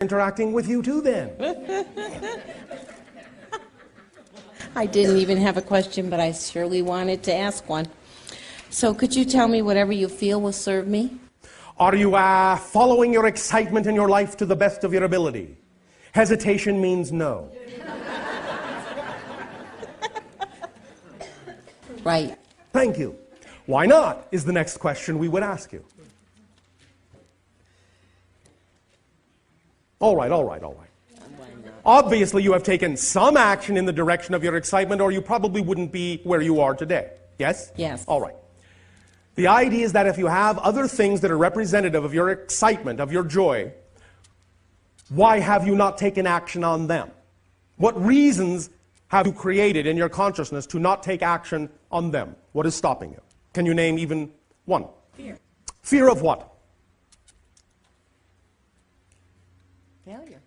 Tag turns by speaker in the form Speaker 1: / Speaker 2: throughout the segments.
Speaker 1: interacting with you too then.
Speaker 2: I didn't even have a question, but I surely wanted to ask one. So could you tell me whatever you feel will serve me?
Speaker 1: Are you following your excitement in your life to the best of your ability? Hesitation means no.
Speaker 2: Right.
Speaker 1: Thank you. Why not is the next question we would ask you. All right. Obviously, you have taken some action in the direction of your excitement, or you probably wouldn't be where you are today. Yes?
Speaker 2: Yes.
Speaker 1: All right. The idea is that if you have other things that are representative of your excitement, of your joy, why have you not taken action on them? What reasons have you created in your consciousness to not take action on them? What is stopping you? Can you name even one?
Speaker 2: Fear.
Speaker 1: Fear of what?
Speaker 2: Failure.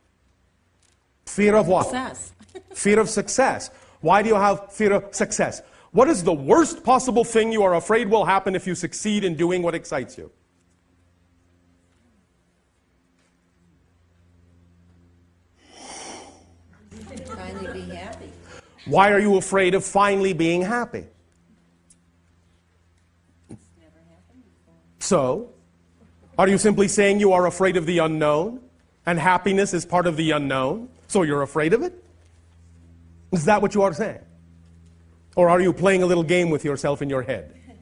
Speaker 1: Fear of what?
Speaker 2: Success.
Speaker 1: Fear of success. Why do you have fear of success? What is the worst possible thing you are afraid will happen if you succeed in doing what excites you?
Speaker 2: Finally be happy.
Speaker 1: Why are you afraid of finally being happy?
Speaker 2: It's never happened before.
Speaker 1: So, are you simply saying you are afraid of the unknown? And happiness is part of the unknown? So you're afraid of it? Is that what you are saying? Or are you playing a little game with yourself in your head?
Speaker 2: Trying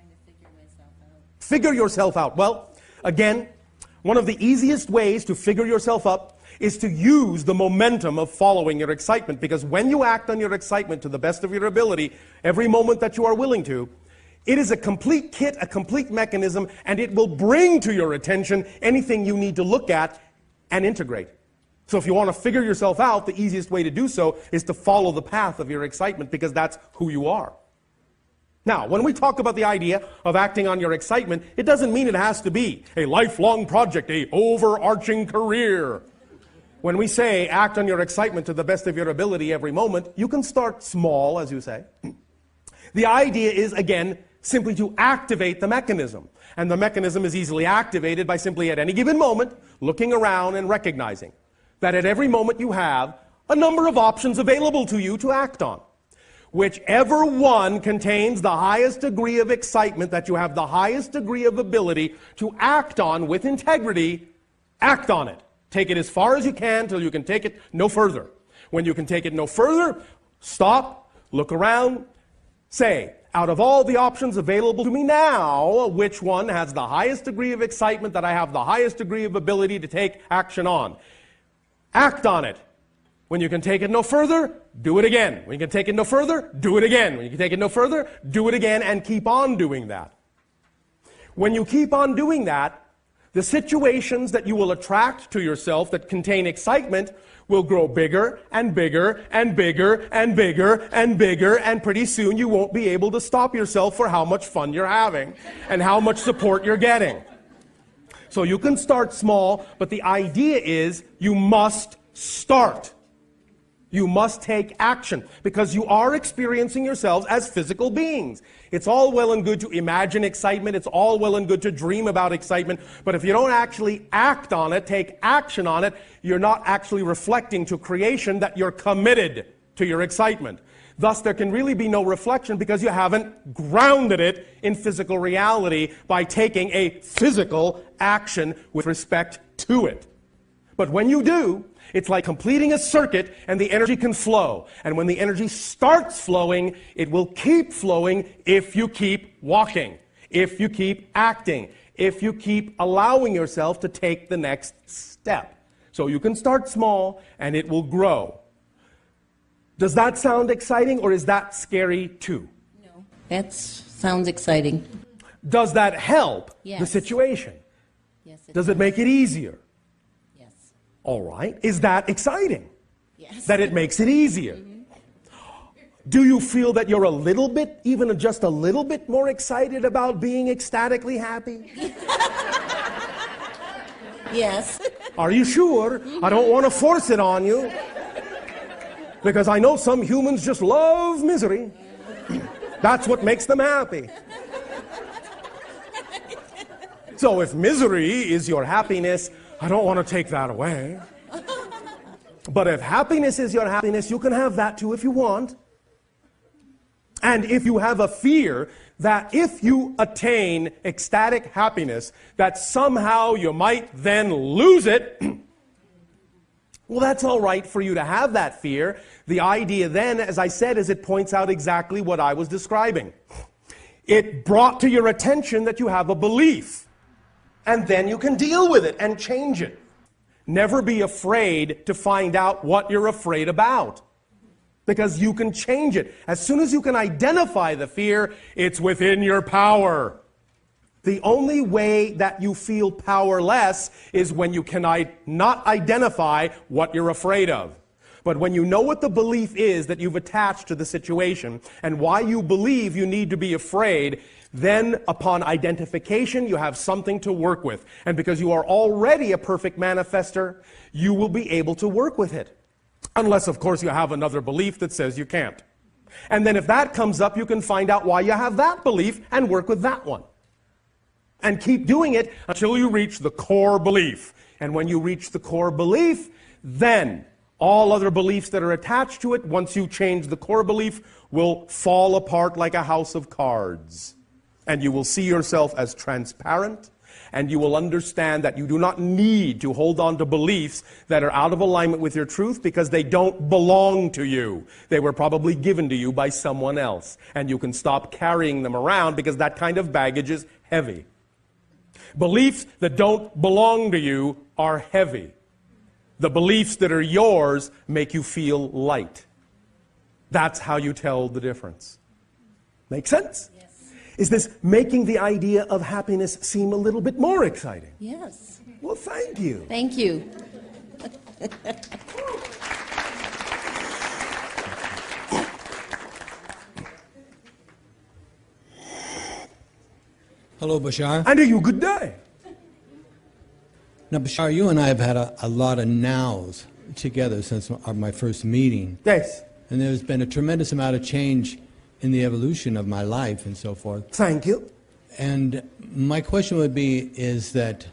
Speaker 2: to figure myself out.
Speaker 1: Figure yourself out. Well, again, one of the easiest ways to figure yourself up is to use the momentum of following your excitement. Because when you act on your excitement to the best of your ability, every moment that you are willing to, it is a complete kit, a complete mechanism, and it will bring to your attention anything you need to look at and integrate. So if you want to figure yourself out, the easiest way to do so is to follow the path of your excitement, because that's who you are. Now, when we talk about the idea of acting on your excitement, it doesn't mean it has to be a lifelong project, a overarching career. When we say act on your excitement to the best of your ability every moment, you can start small, as you say. The idea is, again, simply to activate the mechanism. And the mechanism is easily activated by simply at any given moment looking around and recognizing that at every moment you have a number of options available to you to act on. Whichever one contains the highest degree of excitement, that you have the highest degree of ability to act on with integrity, act on it. Take it as far as you can till you can take it no further. When you can take it no further, stop, look around, say, out of all the options available to me now, which one has the highest degree of excitement that I have the highest degree of ability to take action on? Act on it. When you can take it no further, do it again. When you can take it no further, do it again. When you can take it no further, do it again, and keep on doing that. When you keep on doing that, the situations that you will attract to yourself that contain excitement will grow bigger and bigger and bigger and bigger and bigger, and pretty soon you won't be able to stop yourself for how much fun you're having and how much support you're getting. So you can start small, but the idea is you must start. You must take action, because you are experiencing yourselves as physical beings. It's all well and good to imagine excitement. It's all well and good to dream about excitement. But if you don't actually act on it, take action on it, you're not actually reflecting to creation that you're committed to your excitement. Thus, there can really be no reflection, because you haven't grounded it in physical reality by taking a physical action with respect to it. But when you do, it's like completing a circuit, and the energy can flow. And when the energy starts flowing, it will keep flowing if you keep walking, if you keep acting, if you keep allowing yourself to take the next step. So you can start small, and it will grow. Does that sound exciting, or is that scary too?
Speaker 2: No. That sounds exciting.
Speaker 1: Does that help
Speaker 2: Yes.
Speaker 1: the situation?
Speaker 2: Yes.
Speaker 1: Does it make it easier?
Speaker 2: Yes.
Speaker 1: All right. Is that exciting?
Speaker 2: Yes.
Speaker 1: That it makes it easier? Do you feel that you're a little bit, even just a little bit more excited about being ecstatically happy?
Speaker 2: Yes.
Speaker 1: Are you sure? I don't want to force it on you, because I know some humans just love misery. That's what makes them happy. So if misery is your happiness, I don't want to take that away. But if happiness is your happiness, you can have that too if you want. And if you have a fear that if you attain ecstatic happiness, that somehow you might then lose it, well, that's all right for you to have that fear. The idea then, as I said, is it points out exactly what I was describing. It brought to your attention that you have a belief. And then you can deal with it and change it. Never be afraid to find out what you're afraid about. Because you can change it. As soon as you can identify the fear, it's within your power. The only way that you feel powerless is when you can not identify what you're afraid of. But when you know what the belief is that you've attached to the situation and why you believe you need to be afraid, then upon identification you have something to work with. And because you are already a perfect manifester, you will be able to work with it. Unless, of course, you have another belief that says you can't. And then if that comes up, you can find out why you have that belief and work with that one. And keep doing it until you reach the core belief. And when you reach the core belief, then all other beliefs that are attached to it, once you change the core belief, will fall apart like a house of cards. And you will see yourself as transparent, and you will understand that you do not need to hold on to beliefs that are out of alignment with your truth because they don't belong to you. They were probably given to you by someone else. And you can stop carrying them around because that kind of baggage is heavy. Beliefs that don't belong to you are heavy. The beliefs that are yours make you feel light. That's how you tell the difference. Make sense?
Speaker 2: Yes.
Speaker 1: Is this making the idea of happiness seem a little bit more exciting?
Speaker 2: Yes.
Speaker 1: Well, thank you.
Speaker 2: Thank you.
Speaker 3: Hello, Bashar.
Speaker 1: And to you, good day.
Speaker 3: Now, Bashar, you and I have had a lot of nows together since my first meeting.
Speaker 1: Yes.
Speaker 3: And there's been a tremendous amount of change in the evolution of my life and so forth.
Speaker 1: Thank you.
Speaker 3: And my question would be, is that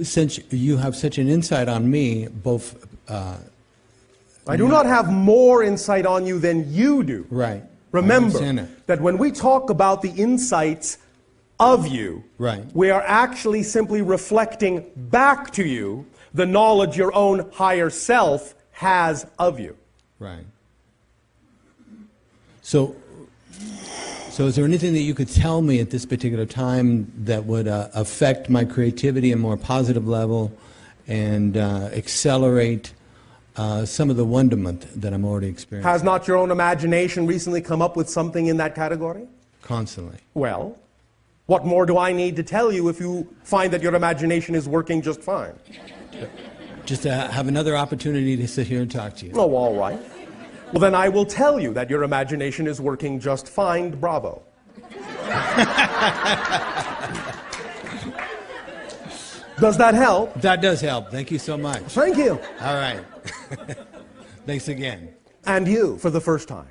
Speaker 3: since you have such an insight on me, both...
Speaker 1: I do not have more insight on you than you do.
Speaker 3: Right.
Speaker 1: Remember
Speaker 3: I understand
Speaker 1: that when we talk about the insights of you,
Speaker 3: right,
Speaker 1: we are actually simply reflecting back to you the knowledge your own higher self has of you.
Speaker 3: Right. So is there anything that you could tell me at this particular time that would affect my creativity at a more positive level and accelerate some of the wonderment that I'm already experiencing?
Speaker 1: Has not your own imagination recently come up with something in that category?
Speaker 3: Constantly.
Speaker 1: Well, what more do I need to tell you if you find that your imagination is working just fine?
Speaker 3: Just to have another opportunity to sit here and talk to you.
Speaker 1: Oh, all right. Well, then I will tell you that your imagination is working just fine. Bravo. Does that help?
Speaker 3: That does help. Thank you so much.
Speaker 1: Thank you.
Speaker 3: All right. Thanks again.
Speaker 1: And you, for the first time.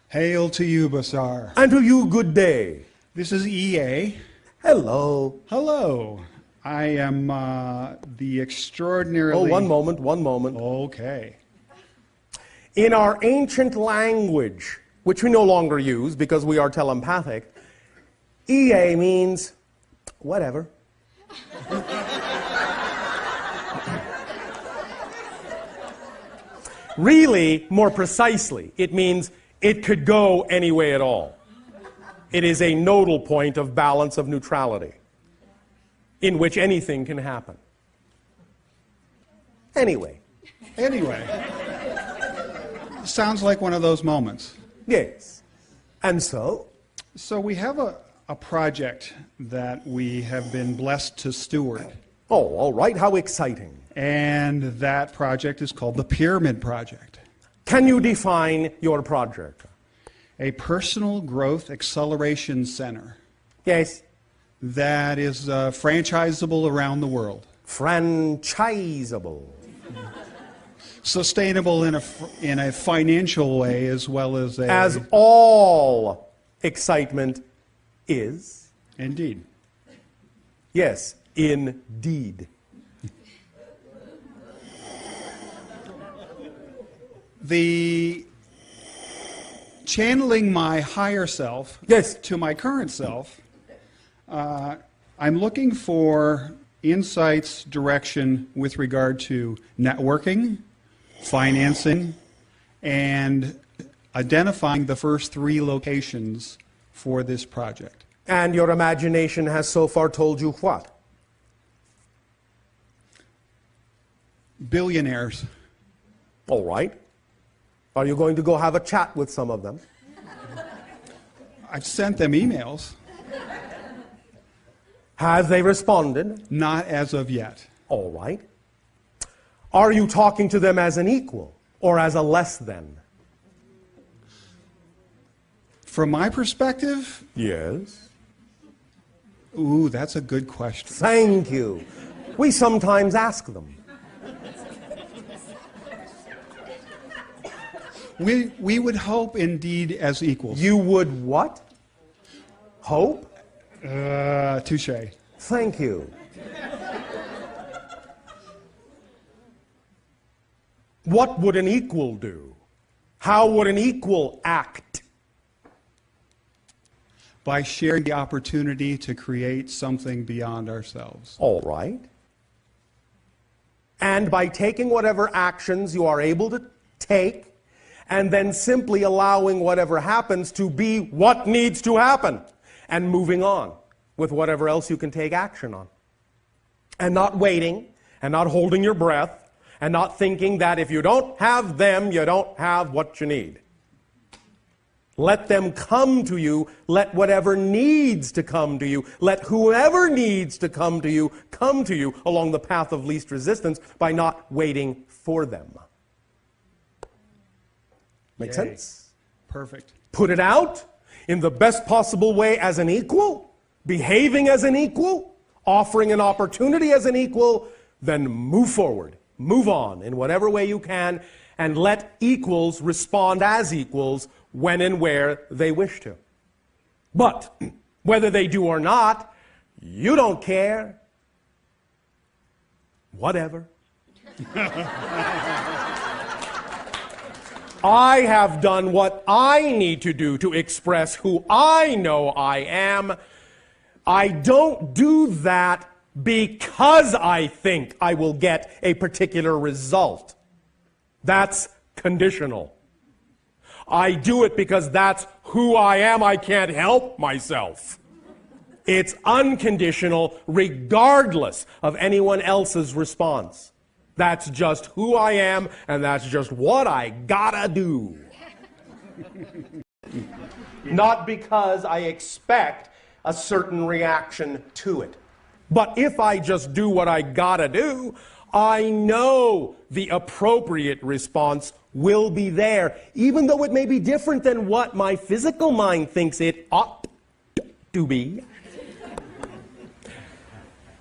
Speaker 4: Hail to you, Bashar.
Speaker 1: And to you, good day.
Speaker 4: This is EA.
Speaker 1: Hello.
Speaker 4: Hello. I am the extraordinarily...
Speaker 1: Oh, one moment.
Speaker 4: Okay.
Speaker 1: In our ancient language, which we no longer use because we are telepathic, EA means whatever. Really, more precisely, it means it could go any way at all. It is a nodal point of balance of neutrality in which anything can happen. Anyway.
Speaker 4: Sounds like one of those moments.
Speaker 1: Yes. And so?
Speaker 4: So we have a project that we have been blessed to steward.
Speaker 1: Oh, all right. How exciting.
Speaker 4: And that project is called the Pyramid Project.
Speaker 1: Can you define your project?
Speaker 4: A personal growth acceleration center.
Speaker 1: Yes.
Speaker 4: That is franchisable around the world.
Speaker 1: Franchisable.
Speaker 4: Sustainable in a financial way as well as a...
Speaker 1: As all excitement is?
Speaker 4: Indeed.
Speaker 1: Yes, indeed.
Speaker 4: The channeling my higher self
Speaker 1: Yes.
Speaker 4: to my current self, I'm looking for insights, direction with regard to networking, financing, and identifying the first 3 locations for this project.
Speaker 1: And your imagination has so far told you what?
Speaker 4: Billionaires.
Speaker 1: All right. Are you going to go have a chat with some of them?
Speaker 4: I've sent them emails.
Speaker 1: Have they responded?
Speaker 4: Not as of yet.
Speaker 1: All right. Are you talking to them as an equal or as a less than?
Speaker 4: From my perspective,
Speaker 1: Yes.
Speaker 4: ooh, that's a good question.
Speaker 1: Thank you. We sometimes ask them.
Speaker 4: We would hope indeed as equals.
Speaker 1: You would what? Hope?
Speaker 4: Touche.
Speaker 1: Thank you. What would an equal do? How would an equal act?
Speaker 4: By sharing the opportunity to create something beyond ourselves.
Speaker 1: All right. And by taking whatever actions you are able to take, and then simply allowing whatever happens to be what needs to happen, and moving on with whatever else you can take action on. And not waiting, and not holding your breath, and not thinking that if you don't have them, you don't have what you need. Let them come to you. Let whatever needs to come to you. Let whoever needs to come to you along the path of least resistance by not waiting for them. Make sense?
Speaker 4: Perfect.
Speaker 1: Put it out in the best possible way as an equal, behaving as an equal, offering an opportunity as an equal, then move forward. Move on in whatever way you can, and let equals respond as equals when and where they wish to. But whether they do or not, you don't care. Whatever. I have done what I need to do to express who I know I am. I don't do that because I think I will get a particular result. That's conditional. I do it because that's who I am. I can't help myself. It's unconditional regardless of anyone else's response. That's just who I am, and that's just what I gotta do. Not because I expect a certain reaction to it. But if I just do what I gotta do, I know the appropriate response will be there, even though it may be different than what my physical mind thinks it ought to be.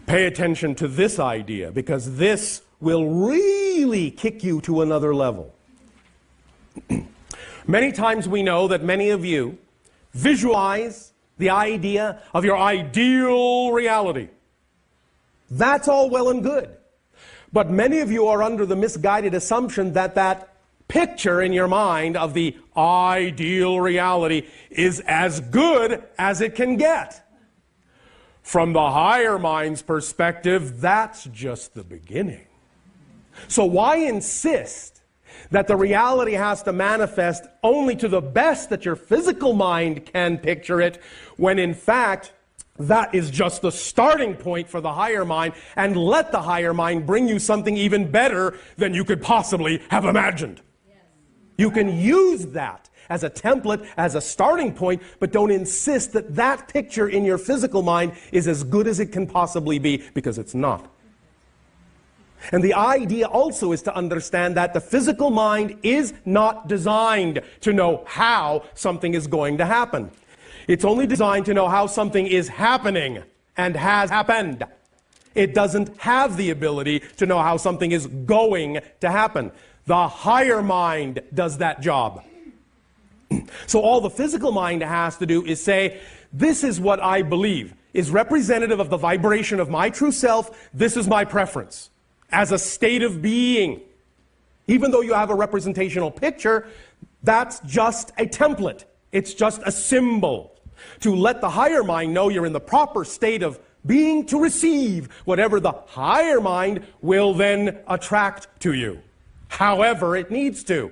Speaker 1: Pay attention to this idea, because this will really kick you to another level. Many times we know that many of you visualize the idea of your ideal reality. That's all well and good. But many of you are under the misguided assumption that that picture in your mind of the ideal reality is as good as it can get. From the higher mind's perspective, that's just the beginning. So why insist that the reality has to manifest only to the best that your physical mind can picture it, when in fact, that is just the starting point for the higher mind, and let the higher mind bring you something even better than you could possibly have imagined. Yes. You can use that as a template, as a starting point, but don't insist that that picture in your physical mind is as good as it can possibly be, because it's not. And the idea also is to understand that the physical mind is not designed to know how something is going to happen. It's only designed to know how something is happening and has happened. It doesn't have the ability to know how something is going to happen. The higher mind does that job. So all the physical mind has to do is say, this is what I believe is representative of the vibration of my true self. This is my preference as a state of being. Even though you have a representational picture, that's just a template. It's just a symbol to let the higher mind know you're in the proper state of being to receive whatever the higher mind will then attract to you, however it needs to,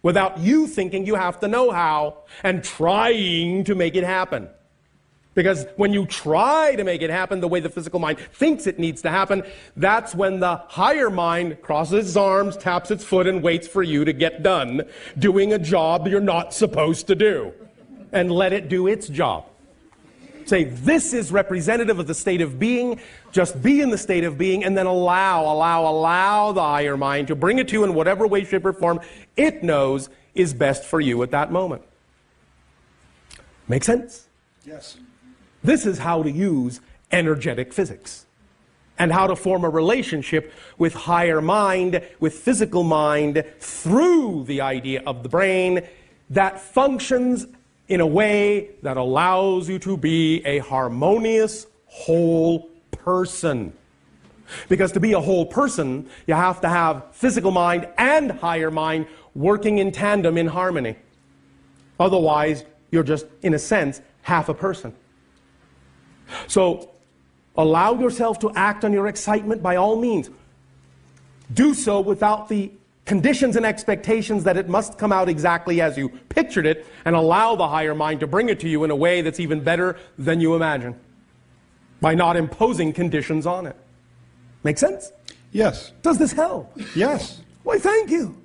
Speaker 1: without you thinking you have to know how and trying to make it happen. Because when you try to make it happen the way the physical mind thinks it needs to happen, that's when the higher mind crosses its arms, taps its foot, and waits for you to get done doing a job you're not supposed to do. And let it do its job. Say, this is representative of the state of being. Just be in the state of being, and then allow the higher mind to bring it to you in whatever way, shape, or form it knows is best for you at that moment. Make sense?
Speaker 4: Yes.
Speaker 1: This is how to use energetic physics and how to form a relationship with higher mind, with physical mind, through the idea of the brain that functions in a way that allows you to be a harmonious whole person. Because to be a whole person, you have to have physical mind and higher mind working in tandem in harmony. Otherwise, you're just, in a sense, half a person. So, allow yourself to act on your excitement by all means. Do so without the conditions and expectations that it must come out exactly as you pictured it, and allow the higher mind to bring it to you in a way that's even better than you imagine, by not imposing conditions on it. Make sense?
Speaker 4: Yes.
Speaker 1: Does this help?
Speaker 4: Yes.
Speaker 1: Why, thank you.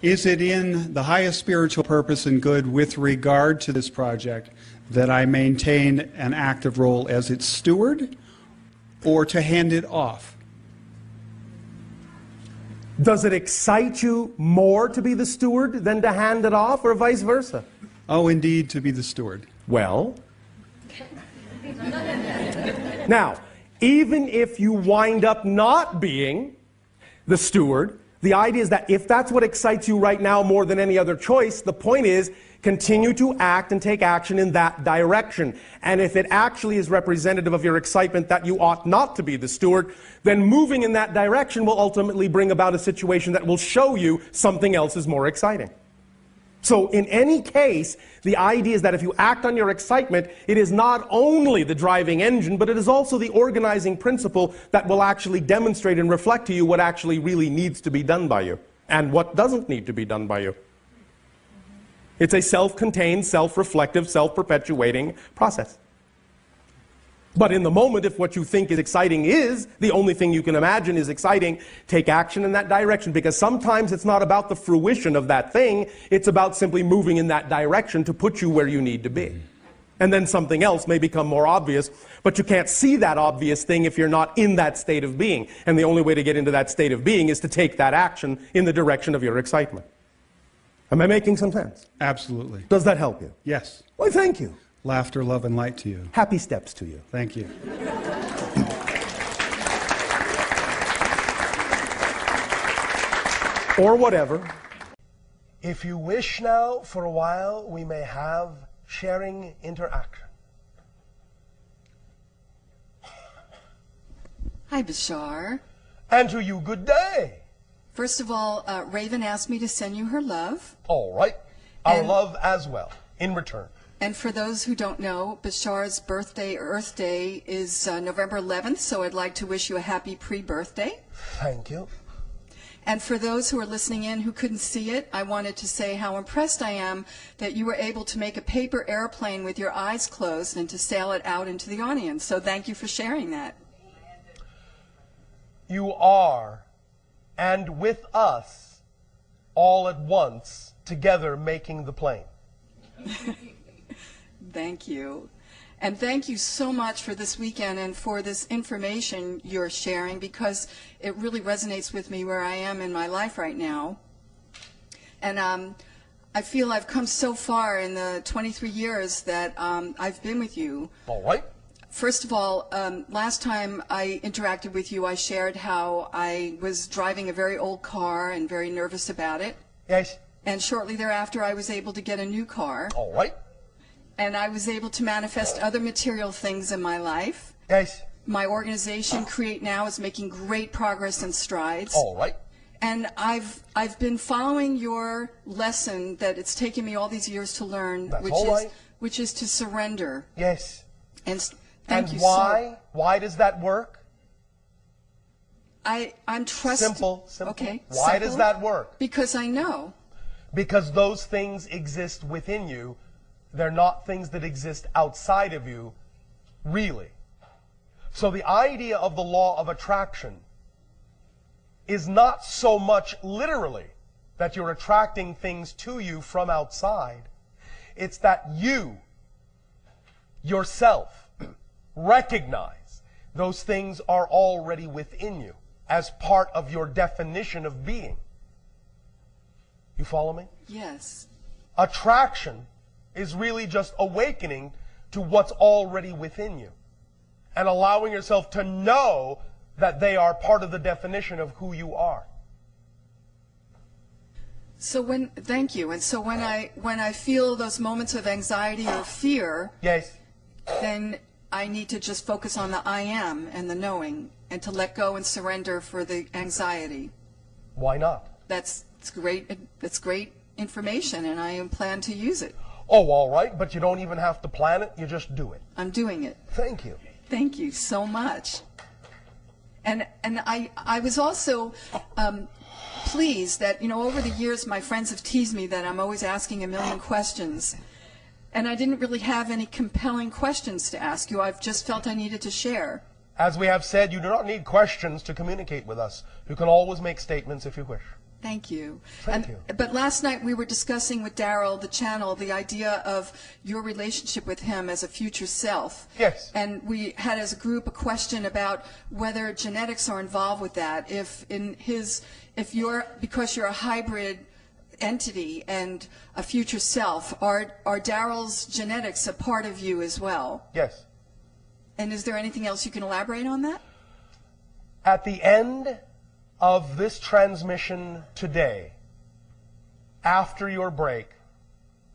Speaker 4: Is it in the highest spiritual purpose and good with regard to this project that I maintain an active role as its steward, or to hand it off?
Speaker 1: Does it excite you more to be the steward than to hand it off, or vice versa?
Speaker 4: Oh, indeed, to be the steward.
Speaker 1: Well, now, even if you wind up not being the steward, the idea is that if that's what excites you right now more than any other choice, the point is, continue to act and take action in that direction. And if it actually is representative of your excitement that you ought not to be the steward, then moving in that direction will ultimately bring about a situation that will show you something else is more exciting. So in any case, the idea is that if you act on your excitement, it is not only the driving engine, but it is also the organizing principle that will actually demonstrate and reflect to you what actually really needs to be done by you and what doesn't need to be done by you. It's a self-contained, self-reflective, self-perpetuating process. But in the moment, if what you think is exciting is the only thing you can imagine is exciting, take action in that direction, because sometimes it's not about the fruition of that thing, it's about simply moving in that direction to put you where you need to be. And then something else may become more obvious, but you can't see that obvious thing if you're not in that state of being. And the only way to get into that state of being is to take that action in the direction of your excitement. Am I making some sense?
Speaker 4: Absolutely.
Speaker 1: Does that help you?
Speaker 4: Yes.
Speaker 1: Why, thank you.
Speaker 4: Laughter, love, and light to you.
Speaker 1: Happy steps to you.
Speaker 4: Thank you.
Speaker 1: Or whatever.
Speaker 5: If you wish now, for a while, we may have sharing interaction.
Speaker 6: Hi, Bashar.
Speaker 5: And to you, good day.
Speaker 6: First of all, Raven asked me to send you her love.
Speaker 5: All right. Our
Speaker 6: And-
Speaker 5: love as well, in return.
Speaker 6: And for those who don't know, Bashar's birthday, Earth Day, is November 11th, so I'd like to wish you a happy pre-birthday.
Speaker 5: Thank you.
Speaker 6: And for those who are listening in who couldn't see it, I wanted to say how impressed I am that you were able to make a paper airplane with your eyes closed and to sail it out into the audience. So thank you for sharing that.
Speaker 5: You are, and with us, all at once, together making the plane.
Speaker 6: Thank you. And thank you so much for this weekend and for this information you're sharing, because it really resonates with me where I am in my life right now. And I feel I've come so far in the 23 years that I've been with you.
Speaker 5: All right.
Speaker 6: First of all, last time I interacted with you, I shared how I was driving a very old car and very nervous about it.
Speaker 5: Yes.
Speaker 6: And shortly thereafter, I was able to get a new car.
Speaker 5: All right.
Speaker 6: And I was able to manifest other material things in my life.
Speaker 5: Yes.
Speaker 6: My organization, Create Now, is making great progress and strides.
Speaker 5: All right.
Speaker 6: And I've been following your lesson that it's taken me all these years to learn,
Speaker 5: That's all right.
Speaker 6: which is to surrender.
Speaker 5: Yes.
Speaker 6: And thank you
Speaker 5: why? Why does that work?
Speaker 6: I'm trusting.
Speaker 5: Simple.
Speaker 6: Okay.
Speaker 5: Why
Speaker 6: simple?
Speaker 5: does that work?
Speaker 6: Because I know.
Speaker 5: Because those things exist within you. They're not things that exist outside of you, really. So the idea of the law of attraction is not so much literally that you're attracting things to you from outside. It's that you, yourself, recognize those things are already within you as part of your definition of being. You follow me?
Speaker 6: Yes.
Speaker 5: Attraction is really just awakening to what's already within you and allowing yourself to know that they are part of the definition of who you are.
Speaker 6: So thank you. And so when I feel those moments of anxiety or fear,
Speaker 5: Yes.
Speaker 6: then I need to just focus on the I am and the knowing and to let go and surrender for the anxiety.
Speaker 5: Why not?
Speaker 6: That's great. That's great information, and I plan to use it.
Speaker 5: Oh, all right, but you don't even have to plan it. You just do it.
Speaker 6: I'm doing it.
Speaker 5: Thank you.
Speaker 6: Thank you so much. And I was also pleased that, over the years my friends have teased me that I'm always asking a million questions. And I didn't really have any compelling questions to ask you. I've just felt I needed to share.
Speaker 5: As we have said, you do not need questions to communicate with us. You can always make statements if you wish.
Speaker 6: Thank you.
Speaker 5: Thank you.
Speaker 6: But last night we were discussing with Darryl, the channel, the idea of your relationship with him as a future self.
Speaker 5: Yes.
Speaker 6: And we had as a group a question about whether genetics are involved with that. Because you're a hybrid entity and a future self, are Darryl's genetics a part of you as well?
Speaker 5: Yes.
Speaker 6: And is there anything else you can elaborate on that?
Speaker 5: At the end of this transmission today, after your break,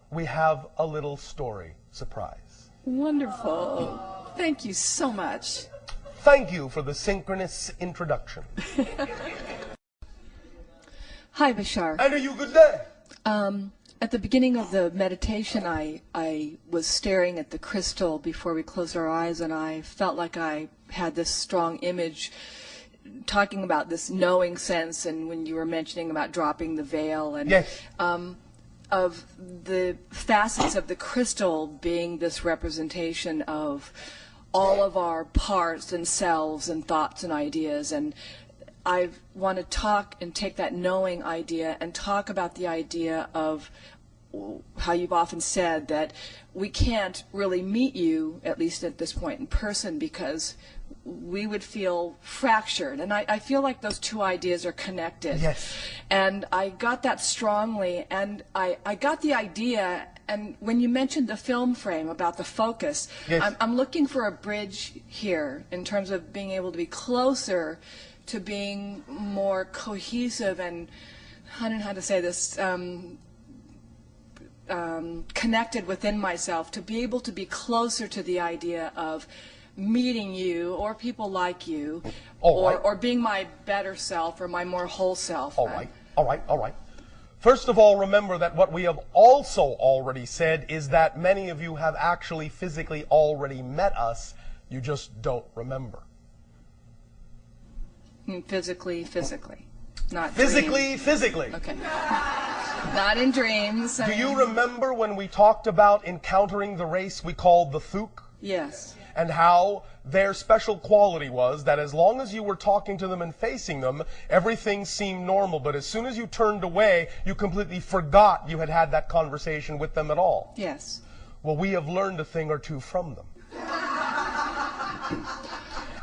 Speaker 5: we have a little story surprise.
Speaker 6: Wonderful. Thank you so much.
Speaker 5: Thank you for the synchronous introduction.
Speaker 7: Hi, Bashar.
Speaker 5: And are you good day?
Speaker 7: At the beginning of the meditation, I was staring at the crystal before we closed our eyes, and I felt like I had this strong image talking about this knowing sense, and when you were mentioning about dropping the veil, and
Speaker 5: Yes.
Speaker 7: of the facets of the crystal being this representation of all of our parts and selves and thoughts and ideas. And I want to talk and take that knowing idea and talk about the idea of how you've often said that we can't really meet you, at least at this point, in person, because we would feel fractured. And I feel like those two ideas are connected.
Speaker 5: Yes.
Speaker 7: And I got that strongly, and I got the idea, and when you mentioned the film frame about the focus,
Speaker 5: Yes.
Speaker 7: I'm looking for a bridge here in terms of being able to be closer to being more cohesive and, I don't know how to say this, connected within myself, to be able to be closer to the idea of meeting you or people like you, or being my better self or my more whole self.
Speaker 5: All right. First of all, remember that what we have also already said is that many of you have actually physically already met us. You just don't remember.
Speaker 7: Physically, not
Speaker 5: Physically.
Speaker 7: Okay. Not in dreams.
Speaker 5: Do you remember when we talked about encountering the race we called the Thuk?
Speaker 7: Yes.
Speaker 5: And how their special quality was that as long as you were talking to them and facing them, everything seemed normal. But as soon as you turned away, you completely forgot you had had that conversation with them at all.
Speaker 7: Yes.
Speaker 5: Well, we have learned a thing or two from them.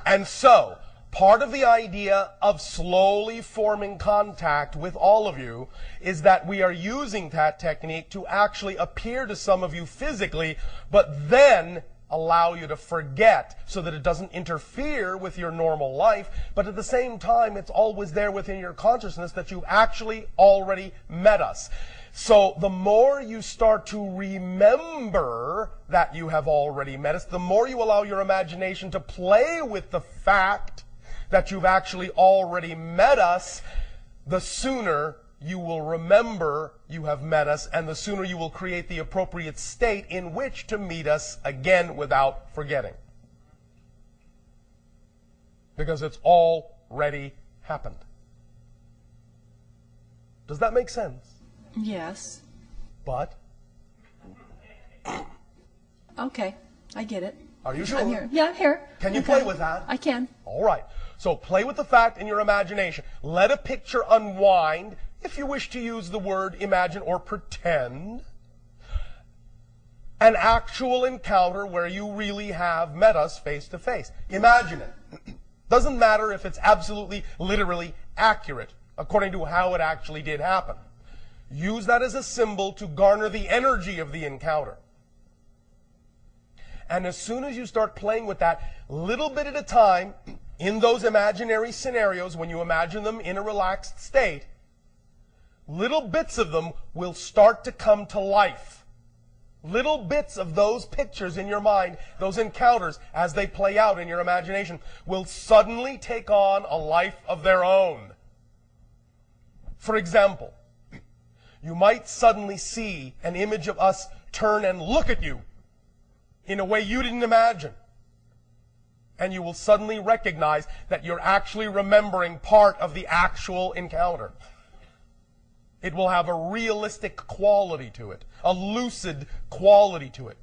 Speaker 5: And so, part of the idea of slowly forming contact with all of you is that we are using that technique to actually appear to some of you physically, but then allow you to forget so that it doesn't interfere with your normal life, but at the same time, it's always there within your consciousness that you've actually already met us. So the more you start to remember that you have already met us, the more you allow your imagination to play with the fact that you've actually already met us, the sooner you will remember you have met us, and the sooner you will create the appropriate state in which to meet us again without forgetting. Because it's already happened. Does that make sense?
Speaker 6: Yes.
Speaker 5: But?
Speaker 6: Okay, I get it.
Speaker 5: Are you sure?
Speaker 6: I'm here. Yeah, I'm here.
Speaker 5: Can you
Speaker 6: Okay.
Speaker 5: play with that?
Speaker 6: I can.
Speaker 5: All right. So play with the fact in your imagination. Let a picture unwind, if you wish to use the word imagine or pretend. An actual encounter where you really have met us face to face. Imagine it. Doesn't matter if it's absolutely, literally accurate, according to how it actually did happen. Use that as a symbol to garner the energy of the encounter. And as soon as you start playing with that, little bit at a time, in those imaginary scenarios, when you imagine them in a relaxed state, little bits of them will start to come to life. Little bits of those pictures in your mind, those encounters, as they play out in your imagination, will suddenly take on a life of their own. For example, you might suddenly see an image of us turn and look at you in a way you didn't imagine. And you will suddenly recognize that you're actually remembering part of the actual encounter. It will have a realistic quality to it, a lucid quality to it.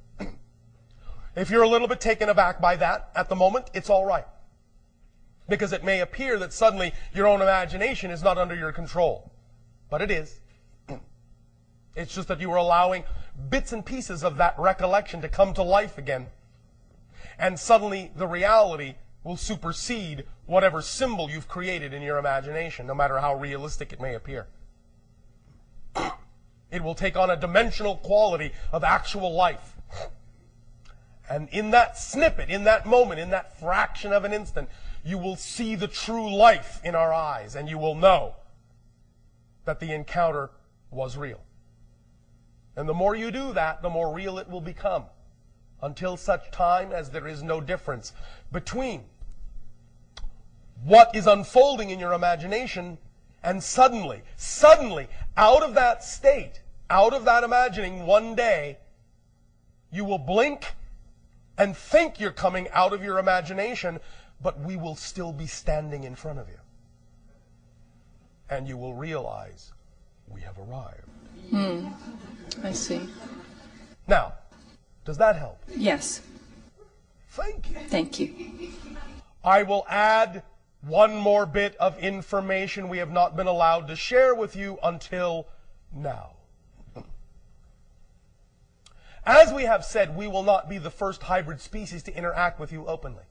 Speaker 5: If you're a little bit taken aback by that at the moment, it's all right. Because it may appear that suddenly your own imagination is not under your control. But it is. It's just that you are allowing bits and pieces of that recollection to come to life again. And suddenly the reality will supersede whatever symbol you've created in your imagination, no matter how realistic it may appear. It will take on a dimensional quality of actual life. And in that snippet, in that moment, in that fraction of an instant, you will see the true life in our eyes, and you will know that the encounter was real. And the more you do that, the more real it will become, until such time as there is no difference between what is unfolding in your imagination and suddenly, out of that state, out of that imagining, one day, you will blink and think you're coming out of your imagination, but we will still be standing in front of you. And you will realize we have arrived.
Speaker 6: I see.
Speaker 5: Now, does that help?
Speaker 6: Yes.
Speaker 5: Thank you.
Speaker 6: Thank you.
Speaker 5: I will add one more bit of information we have not been allowed to share with you until now. As we have said, we will not be the first hybrid species to interact with you openly.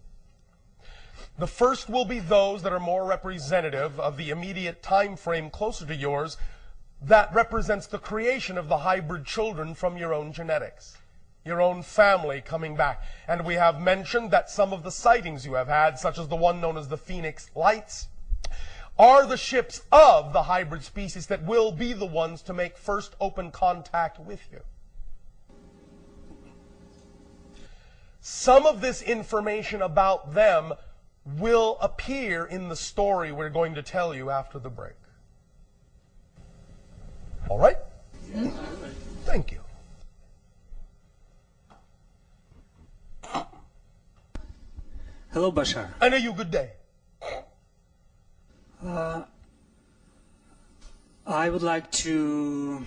Speaker 5: The first will be those that are more representative of the immediate time frame closer to yours that represents the creation of the hybrid children from your own genetics, your own family coming back. And we have mentioned that some of the sightings you have had, such as the one known as the Phoenix Lights, are the ships of the hybrid species that will be the ones to make first open contact with you. Some of this information about them will appear in the story we're going to tell you after the break. All right? Thank you.
Speaker 8: Hello, Bashar.
Speaker 5: I know you. Good day.
Speaker 8: I would like to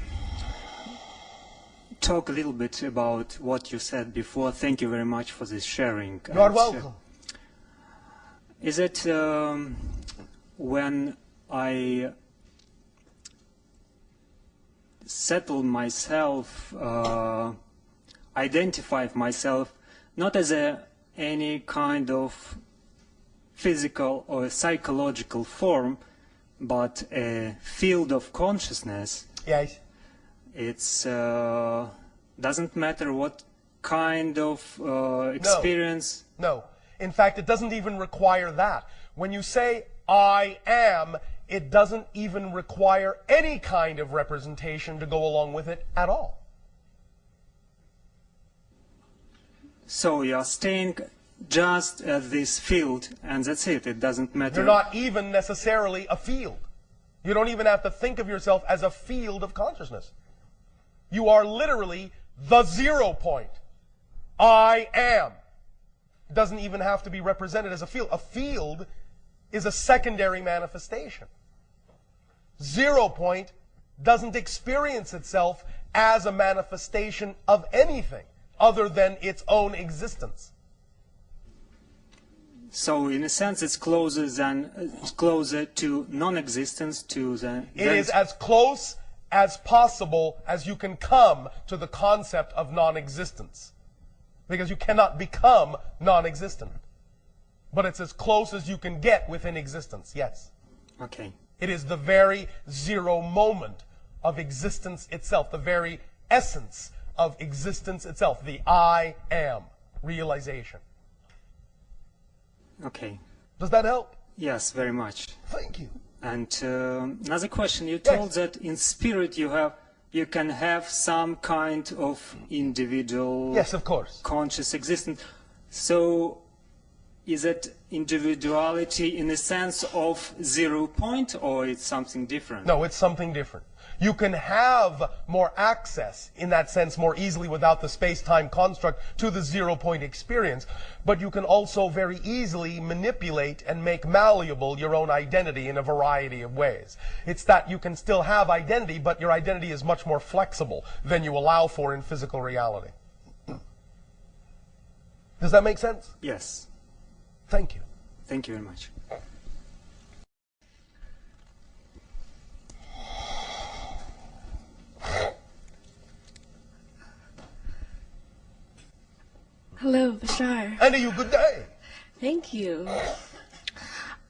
Speaker 8: talk a little bit about what you said before. Thank you very much for this sharing.
Speaker 5: You are welcome.
Speaker 8: Is it when I settle myself, identify myself, not as any kind of physical or psychological form, but a field of consciousness?
Speaker 5: Yes.
Speaker 8: It's doesn't matter what kind of experience.
Speaker 5: No. In fact, it doesn't even require that. When you say I am, it doesn't even require any kind of representation to go along with it at all.
Speaker 8: So you're staying just at this field, and that's it. It doesn't matter.
Speaker 5: You're not even necessarily a field. You don't even have to think of yourself as a field of consciousness. You are literally the 0 point. I am. It doesn't even have to be represented as a field. A field is a secondary manifestation. 0 point doesn't experience itself as a manifestation of anything other than its own existence.
Speaker 8: So in a sense, it's closer to non-existence, to the.
Speaker 5: It is as close as possible as you can come to the concept of non-existence, because you cannot become non-existent. But it's as close as you can get within existence. Yes.
Speaker 8: Okay.
Speaker 5: It is the very 0 moment of existence itself, the very essence of existence itself, the I am realization.
Speaker 8: Okay.
Speaker 5: Does that help?
Speaker 8: Yes, very much.
Speaker 5: Thank you.
Speaker 8: And another question: you told that in spirit you can have some kind of individual,
Speaker 5: yes, of course,
Speaker 8: conscious existence. So is it individuality in the sense of 0 point, or it's something different?
Speaker 5: No, it's something different. You can have more access, in that sense, more easily without the space-time construct to the 0 point experience, but you can also very easily manipulate and make malleable your own identity in a variety of ways. It's that you can still have identity, but your identity is much more flexible than you allow for in physical reality. Does that make sense?
Speaker 8: Yes.
Speaker 5: Thank you.
Speaker 8: Thank you very much.
Speaker 9: Hello, Bashar.
Speaker 5: And to you, good day.
Speaker 9: Thank you.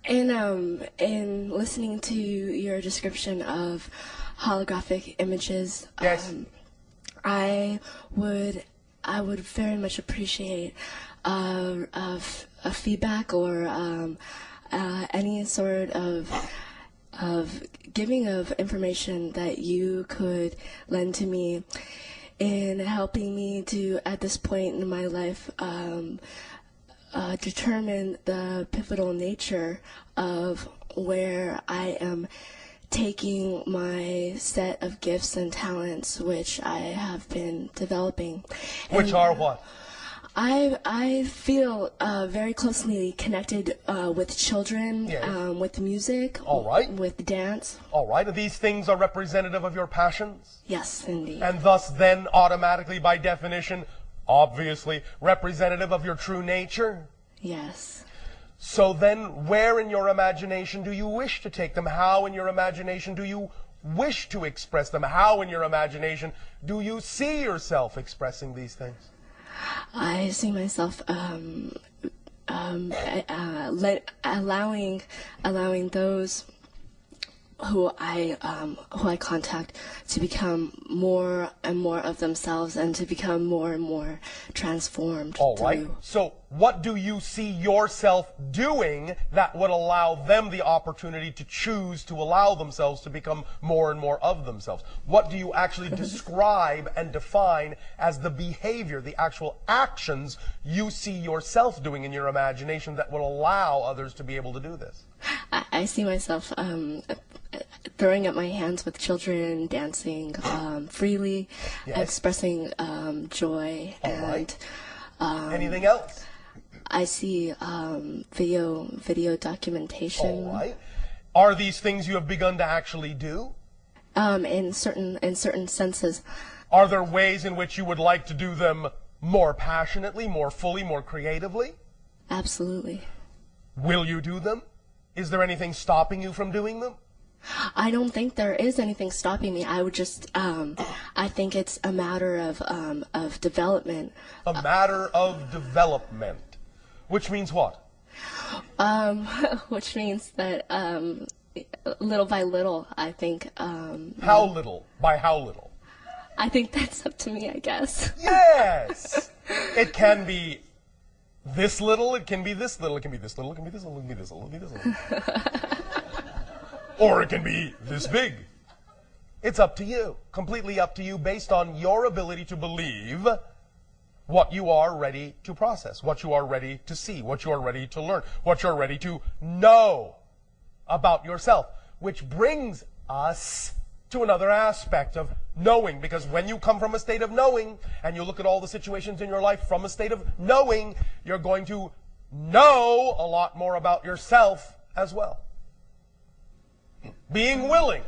Speaker 9: In listening to your description of holographic images,
Speaker 5: yes,
Speaker 9: I would very much appreciate a feedback or any sort of giving of information that you could lend to me in helping me to, at this point in my life, determine the pivotal nature of where I am taking my set of gifts and talents, which I have been developing.
Speaker 5: Which are what?
Speaker 9: I feel very closely connected with children,
Speaker 5: yes,
Speaker 9: with music,
Speaker 5: all right,
Speaker 9: with dance.
Speaker 5: All right. These things are representative of your passions?
Speaker 9: Yes, indeed.
Speaker 5: And thus then automatically, by definition, obviously, representative of your true nature?
Speaker 9: Yes.
Speaker 5: So then where in your imagination do you wish to take them? How in your imagination do you wish to express them? How in your imagination do you see yourself expressing these things?
Speaker 9: I see myself allowing those who I contact to become more and more of themselves and to become more and more transformed.
Speaker 5: All right. So what do you see yourself doing that would allow them the opportunity to choose to allow themselves to become more and more of themselves? What do you actually describe and define as the behavior, the actual actions you see yourself doing in your imagination that would allow others to be able to do this?
Speaker 9: I see myself throwing up my hands with children, dancing freely,
Speaker 5: yes,
Speaker 9: expressing joy.
Speaker 5: All
Speaker 9: and
Speaker 5: right. Anything else?
Speaker 9: I see video documentation.
Speaker 5: All right. Are these things you have begun to actually do?
Speaker 9: In certain senses.
Speaker 5: Are there ways in which you would like to do them more passionately, more fully, more creatively?
Speaker 9: Absolutely.
Speaker 5: Will you do them? Is there anything stopping you from doing them?
Speaker 9: I don't think there is anything stopping me. I would just, I think it's a matter of development.
Speaker 5: A matter of development. Which means what?
Speaker 9: Which means that little by little, I think.
Speaker 5: How little? By how little?
Speaker 9: I think that's up to me, I guess.
Speaker 5: Yes! It can be this little, it can be this little, it can be this little, it can be this little, it can be this little, it can be this little. or it can be this big. It's up to you, completely up to you, based on your ability to believe what you are ready to process, what you are ready to see, what you are ready to learn, what you're ready to know about yourself. Which brings us to another aspect of knowing, because when you come from a state of knowing and you look at all the situations in your life from a state of knowing, you're going to know a lot more about yourself as well. Being willing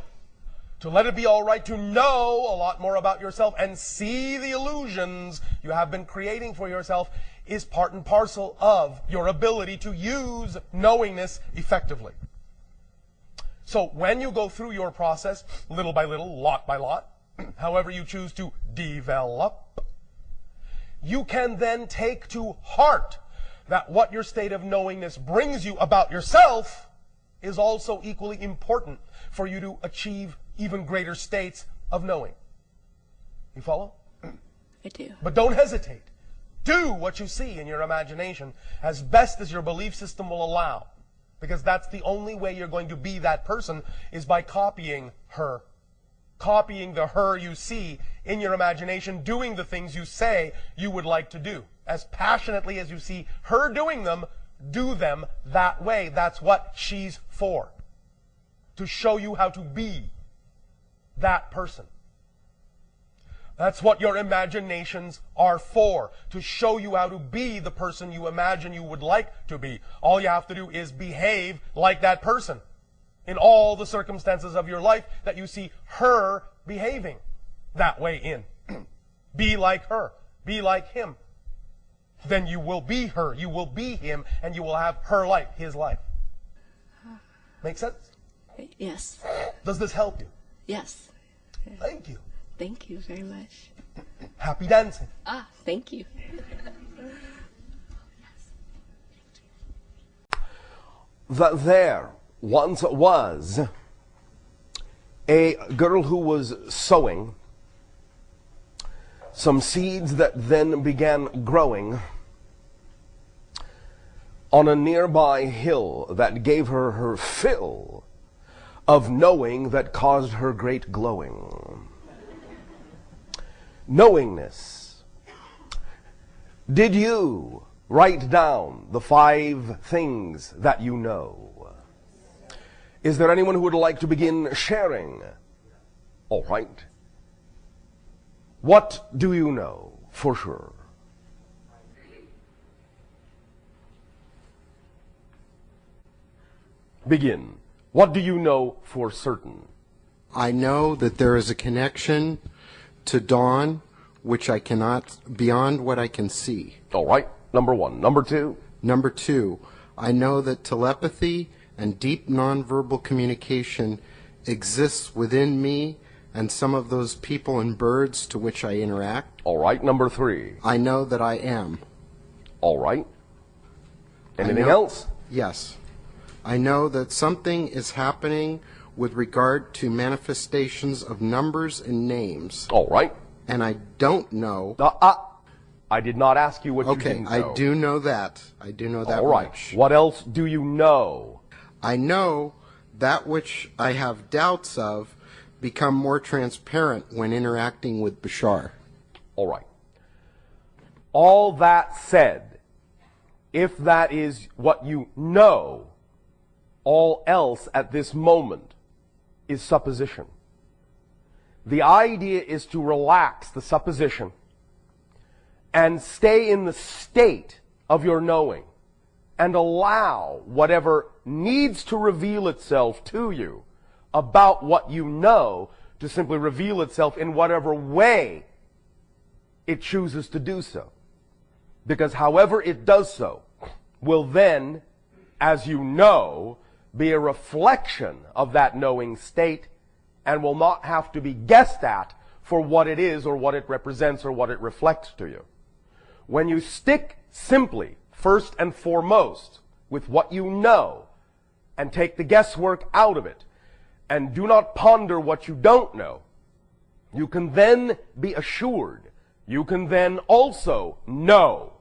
Speaker 5: to let it be all right to know a lot more about yourself and see the illusions you have been creating for yourself is part and parcel of your ability to use knowingness effectively. So when you go through your process, little by little, lot by lot, however you choose to develop, you can then take to heart that what your state of knowingness brings you about yourself is also equally important for you to achieve even greater states of knowing. You follow?
Speaker 9: I do.
Speaker 5: But don't hesitate. Do what you see in your imagination as best as your belief system will allow. Because that's the only way you're going to be that person, is by copying her. Copying the her you see in your imagination, doing the things you say you would like to do. As passionately as you see her doing them, do them that way. That's what she's for. To show you how to be that person. That's what your imaginations are for, to show you how to be the person you imagine you would like to be. All you have to do is behave like that person in all the circumstances of your life that you see her behaving that way in. Be like her. Be like him. Then you will be her, you will be him, and you will have her life, his life. Make sense?
Speaker 9: Yes.
Speaker 5: Does this help you?
Speaker 9: Yes.
Speaker 5: Thank you.
Speaker 9: Thank you very much.
Speaker 5: Happy dancing.
Speaker 9: Ah, thank you.
Speaker 5: That there once was a girl who was sowing some seeds that then began growing on a nearby hill that gave her her fill of knowing that caused her great glowing. Knowingness. Did you write down the 5 things that you know? Is there anyone who would like to begin sharing? All right. What do you know for sure? Begin. What do you know for certain?
Speaker 10: I know that there is a connection to dawn, which I cannot, beyond what I can see.
Speaker 5: All right. Number 1. Number 2.
Speaker 10: Number 2, I know that telepathy and deep nonverbal communication exists within me and some of those people and birds to which I interact.
Speaker 5: All right. Number 3.
Speaker 10: I know that I am.
Speaker 5: All right. Anything else?
Speaker 10: Yes. I know that something is happening with regard to manifestations of numbers and names.
Speaker 5: All right.
Speaker 10: And I don't know.
Speaker 5: I did not ask you what you didn't know.
Speaker 10: Okay, I do know that. I do know that
Speaker 5: All right.
Speaker 10: much.
Speaker 5: What else do you know?
Speaker 10: I know that which I have doubts of become more transparent when interacting with Bashar.
Speaker 5: All right. All that said, if that is what you know, all else at this moment is supposition. The idea is to relax the supposition and stay in the state of your knowing and allow whatever needs to reveal itself to you about what you know to simply reveal itself in whatever way it chooses to do so. Because however it does so will then, as you know, be a reflection of that knowing state and will not have to be guessed at for what it is or what it represents or what it reflects to you. When you stick simply, first and foremost, with what you know and take the guesswork out of it and do not ponder what you don't know, you can then be assured, you can then also know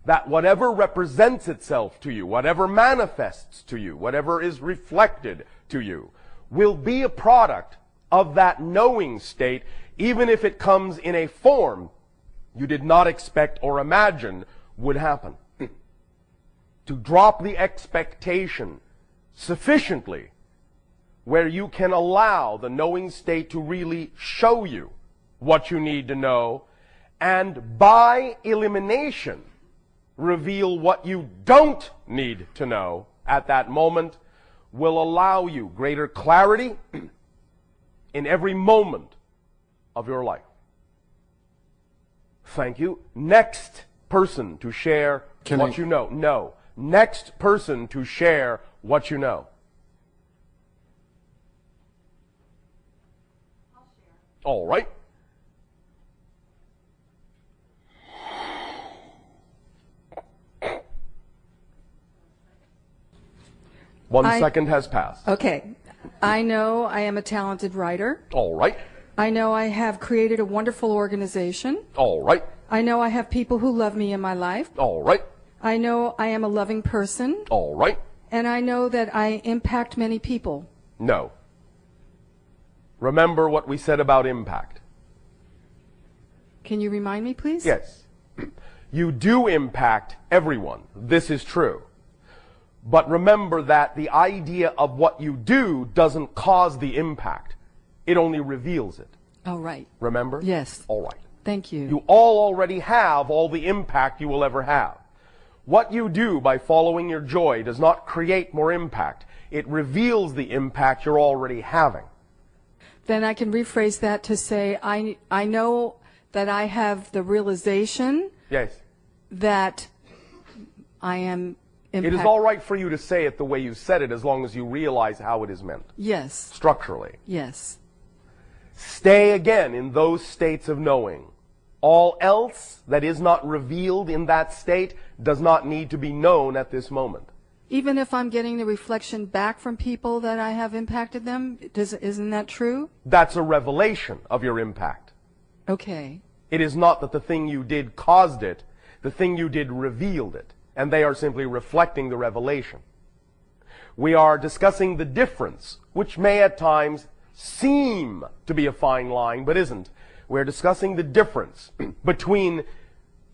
Speaker 5: that whatever represents itself to you, whatever manifests to you, whatever is reflected to you, will be a product of that knowing state, even if it comes in a form you did not expect or imagine would happen. To drop the expectation sufficiently where you can allow the knowing state to really show you what you need to know, and by elimination reveal what you don't need to know at that moment, will allow you greater clarity in every moment of your life. Thank you. Next person to share what you know. No. Next person to share what you know.
Speaker 6: I'll share.
Speaker 5: All right. One second has passed.
Speaker 6: Okay. I know I am a talented writer.
Speaker 5: All right.
Speaker 6: I know I have created a wonderful organization.
Speaker 5: All right.
Speaker 6: I know I have people who love me in my life.
Speaker 5: All right.
Speaker 6: I know I am a loving person.
Speaker 5: All right.
Speaker 6: And I know that I impact many people.
Speaker 5: No. Remember what we said about impact.
Speaker 6: Can you remind me, please?
Speaker 5: Yes. You do impact everyone. This is true. But remember that the idea of what you do doesn't cause the impact. It only reveals it.
Speaker 6: Oh, right.
Speaker 5: Remember?
Speaker 6: Yes.
Speaker 5: All right.
Speaker 6: Thank you.
Speaker 5: You all already have all the impact you will ever have. What you do by following your joy does not create more impact. It reveals the impact you're already having.
Speaker 6: Then I can rephrase that to say I know that I have the realization
Speaker 5: Yes.
Speaker 6: that I am impact.
Speaker 5: It is all right for you to say it the way you said it as long as you realize how it is meant.
Speaker 6: Yes.
Speaker 5: Structurally.
Speaker 6: Yes.
Speaker 5: Stay again in those states of knowing. All else that is not revealed in that state does not need to be known at this moment.
Speaker 6: Even if I'm getting the reflection back from people that I have impacted them, isn't that true?
Speaker 5: That's a revelation of your impact.
Speaker 6: Okay.
Speaker 5: It is not that the thing you did caused it. The thing you did revealed it. And they are simply reflecting the revelation. We are discussing the difference, which may at times seem to be a fine line, but isn't. We're discussing the difference between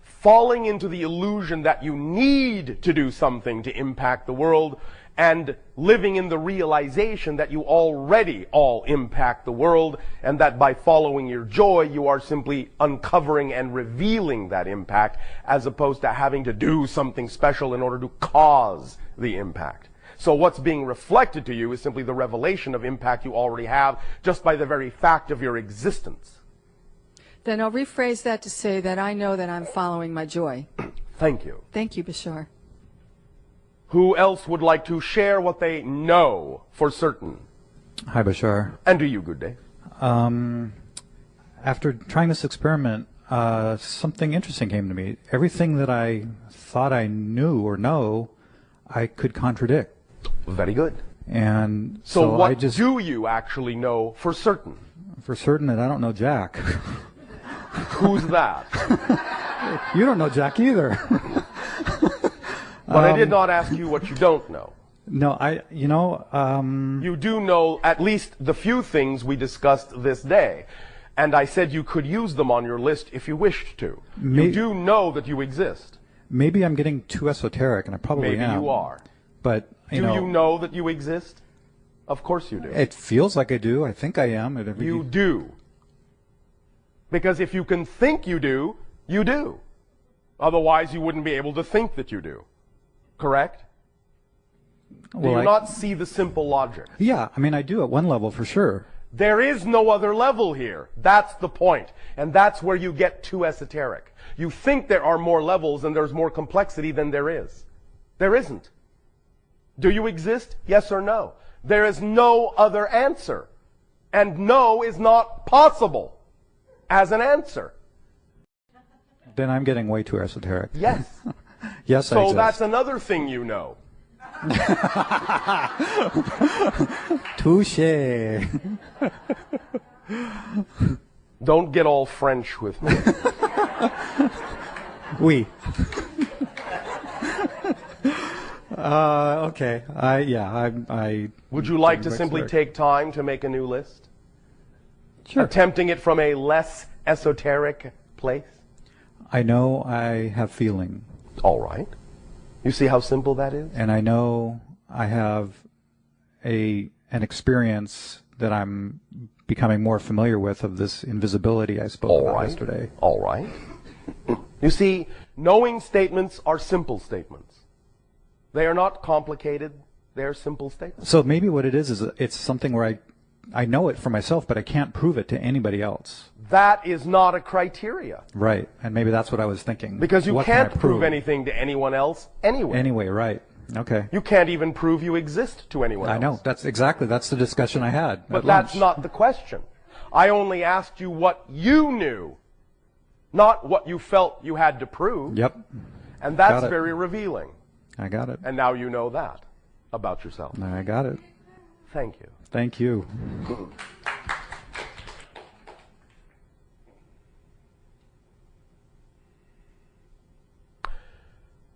Speaker 5: falling into the illusion that you need to do something to impact the world and living in the realization that you already all impact the world, and that by following your joy, you are simply uncovering and revealing that impact, as opposed to having to do something special in order to cause the impact. So what's being reflected to you is simply the revelation of impact you already have, just by the very fact of your existence.
Speaker 6: Then I'll rephrase that to say that I know that I'm following my joy.
Speaker 5: Thank you.
Speaker 6: Thank you, Bashar.
Speaker 5: Who else would like to share what they know for certain?
Speaker 11: Hi, Bashar.
Speaker 5: And to you, good day.
Speaker 11: After trying this experiment, something interesting came to me. Everything that I thought I knew or know, I could contradict.
Speaker 5: Very good.
Speaker 11: And
Speaker 5: so what
Speaker 11: I just,
Speaker 5: do you actually know for certain?
Speaker 11: For certain that I don't know Jack.
Speaker 5: Who's that?
Speaker 11: You don't know Jack either.
Speaker 5: But I did not ask you what you don't know.
Speaker 11: No,
Speaker 5: you do know at least the few things we discussed this day. And I said you could use them on your list if you wished to. You do know that you exist.
Speaker 11: Maybe I'm getting too esoteric, and I probably am.
Speaker 5: Maybe you are.
Speaker 11: But,
Speaker 5: do you know that you exist? Of course you do.
Speaker 11: It feels like I do. I think I am.
Speaker 5: You do. Because if you can think you do, you do. Otherwise, you wouldn't be able to think that you do. Correct? Do you not see the simple logic?
Speaker 11: Yeah, I mean, I do at one level for sure.
Speaker 5: There is no other level here. That's the point. And that's where you get too esoteric. You think there are more levels and there's more complexity than there is. There isn't. Do you exist? Yes or no? There is no other answer. And no is not possible as an answer.
Speaker 11: Then I'm getting way too esoteric.
Speaker 5: Yes.
Speaker 11: Yes,
Speaker 5: so that's another thing you know.
Speaker 11: Touché.
Speaker 5: Don't get all French with me.
Speaker 11: Oui. Okay. I
Speaker 5: Would you like to
Speaker 11: Back
Speaker 5: simply
Speaker 11: there.
Speaker 5: take time to make a new list?
Speaker 11: Sure.
Speaker 5: Attempting it from a less esoteric place?
Speaker 11: I know I have feeling,
Speaker 5: All right. You see how simple that is?
Speaker 11: and I know I have an experience that I'm becoming more familiar with of this invisibility I spoke
Speaker 5: All
Speaker 11: about
Speaker 5: right.
Speaker 11: yesterday.
Speaker 5: All right. You see, knowing statements are simple statements. They are not complicated. They are simple statements.
Speaker 11: So maybe what it is it's something where I know it for myself, but I can't prove it to anybody else.
Speaker 5: That is not a criteria.
Speaker 11: Right, and maybe that's what I was thinking.
Speaker 5: Because you
Speaker 11: What can I
Speaker 5: can't prove anything to anyone else anyway.
Speaker 11: Anyway, right. Okay.
Speaker 5: You can't even prove you exist to anyone else.
Speaker 11: I know. That's the discussion I had.
Speaker 5: But
Speaker 11: at
Speaker 5: that's
Speaker 11: lunch.
Speaker 5: not the question. I only asked you what you knew, not what you felt you had to prove.
Speaker 11: Yep.
Speaker 5: And that's
Speaker 11: Got it.
Speaker 5: very revealing.
Speaker 11: I got it.
Speaker 5: And now you know that about yourself.
Speaker 11: I got it.
Speaker 5: Thank you.
Speaker 11: Thank you.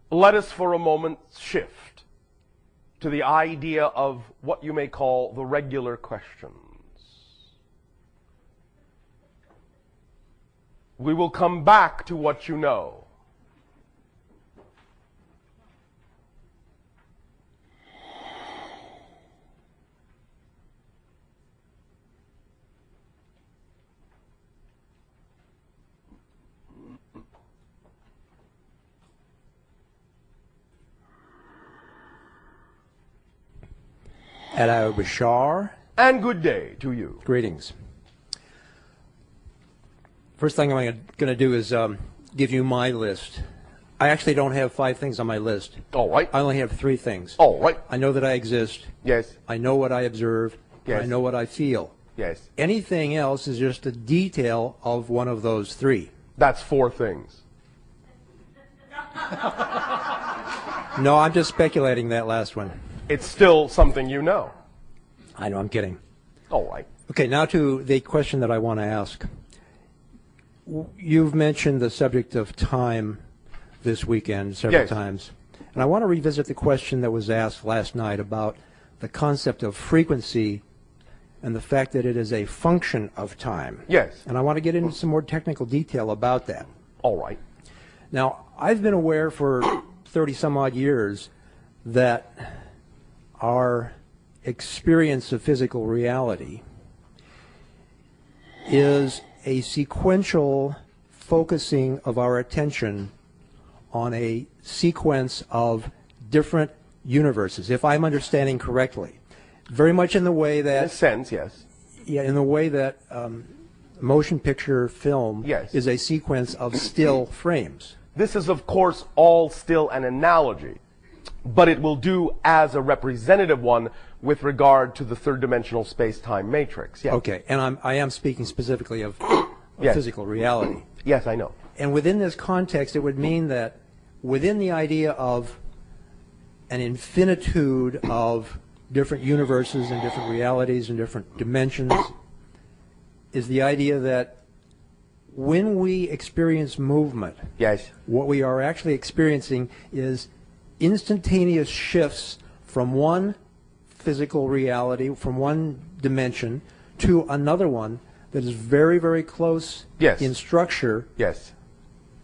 Speaker 5: Let us for a moment shift to the idea of what you may call the regular questions. We will come back to what you know.
Speaker 12: Hello, Bashar.
Speaker 5: And good day to you.
Speaker 12: Greetings. First thing I'm going to do is give you my list. I actually don't have 5 things on my list.
Speaker 5: All right.
Speaker 12: I only have 3 things.
Speaker 5: All right.
Speaker 12: I know that I exist.
Speaker 5: Yes.
Speaker 12: I know what I observe.
Speaker 5: Yes.
Speaker 12: I know what I feel.
Speaker 5: Yes.
Speaker 12: Anything else is just a detail of one of those 3.
Speaker 5: That's 4 things.
Speaker 12: No, I'm just speculating that last one.
Speaker 5: It's still something you know.
Speaker 12: I know, I'm kidding.
Speaker 5: All right.
Speaker 12: Okay, now to the question that I want to ask. You've mentioned the subject of time this weekend several
Speaker 5: Yes.
Speaker 12: times. And I want to revisit the question that was asked last night about the concept of frequency and the fact that it is a function of time.
Speaker 5: Yes.
Speaker 12: And I want to get into some more technical detail about that.
Speaker 5: All right.
Speaker 12: Now, I've been aware for 30 some odd years that our experience of physical reality is a sequential focusing of our attention on a sequence of different universes, if I'm understanding correctly. Very much in the way that...
Speaker 5: In a sense, yes.
Speaker 12: Yeah, in the way that motion picture film
Speaker 5: Yes.
Speaker 12: is a sequence of still frames.
Speaker 5: This is, of course, all still an analogy, but it will do as a representative one with regard to the third-dimensional space-time matrix. Yes.
Speaker 12: Okay, and I am speaking specifically of
Speaker 5: Yes.
Speaker 12: physical reality.
Speaker 5: Yes, I know.
Speaker 12: And within this context, it would mean that within the idea of an infinitude of different universes and different realities and different dimensions is the idea that when we experience movement,
Speaker 5: Yes.
Speaker 12: what we are actually experiencing is instantaneous shifts from one physical reality, from one dimension, to another one that is very, very close
Speaker 5: Yes.
Speaker 12: in structure,
Speaker 5: Yes.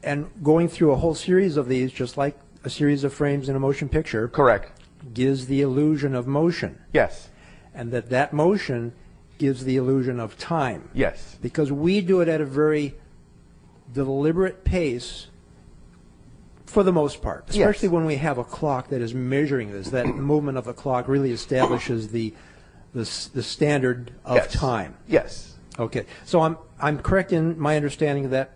Speaker 12: and going through a whole series of these, just like a series of frames in a motion picture,
Speaker 5: Correct.
Speaker 12: gives the illusion of motion.
Speaker 5: Yes.
Speaker 12: And that motion gives the illusion of time.
Speaker 5: Yes.
Speaker 12: Because we do it at a very deliberate pace for the most part, especially
Speaker 5: Yes.
Speaker 12: when we have a clock that is measuring this. That movement of the clock really establishes the standard of
Speaker 5: Yes.
Speaker 12: time.
Speaker 5: Yes.
Speaker 12: Okay, so I'm correct in my understanding that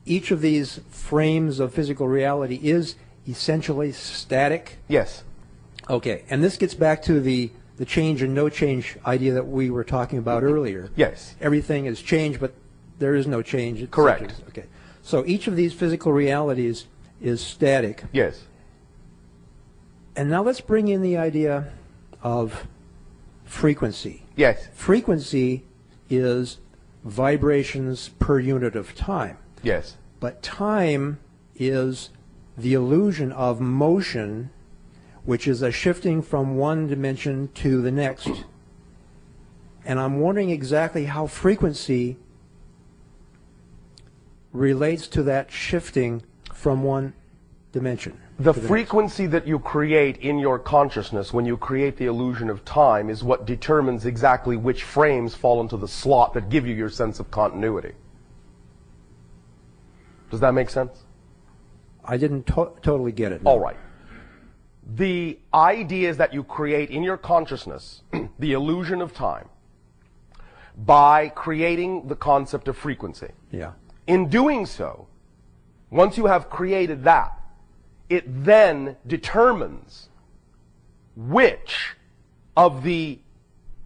Speaker 12: each of these frames of physical reality is essentially static.
Speaker 5: Yes.
Speaker 12: Okay, and this gets back to the change and no change idea that we were talking about earlier.
Speaker 5: Yes.
Speaker 12: Everything is change, but there is no change. It's
Speaker 5: Correct.
Speaker 12: subject. Okay, so each of these physical realities is static.
Speaker 5: Yes.
Speaker 12: And now let's bring in the idea of frequency.
Speaker 5: Yes.
Speaker 12: Frequency is vibrations per unit of time.
Speaker 5: Yes.
Speaker 12: But time is the illusion of motion which is a shifting from one dimension to the next. And I'm wondering exactly how frequency relates to that shifting from one dimension.
Speaker 5: The frequency that you create in your consciousness when you create the illusion of time is what determines exactly which frames fall into the slot that give you your sense of continuity. Does that make sense?
Speaker 12: I didn't totally get it. No.
Speaker 5: All right. The ideas that you create in your consciousness, the illusion of time, by creating the concept of frequency.
Speaker 12: Yeah.
Speaker 5: In doing so, once you have created that, it then determines which of the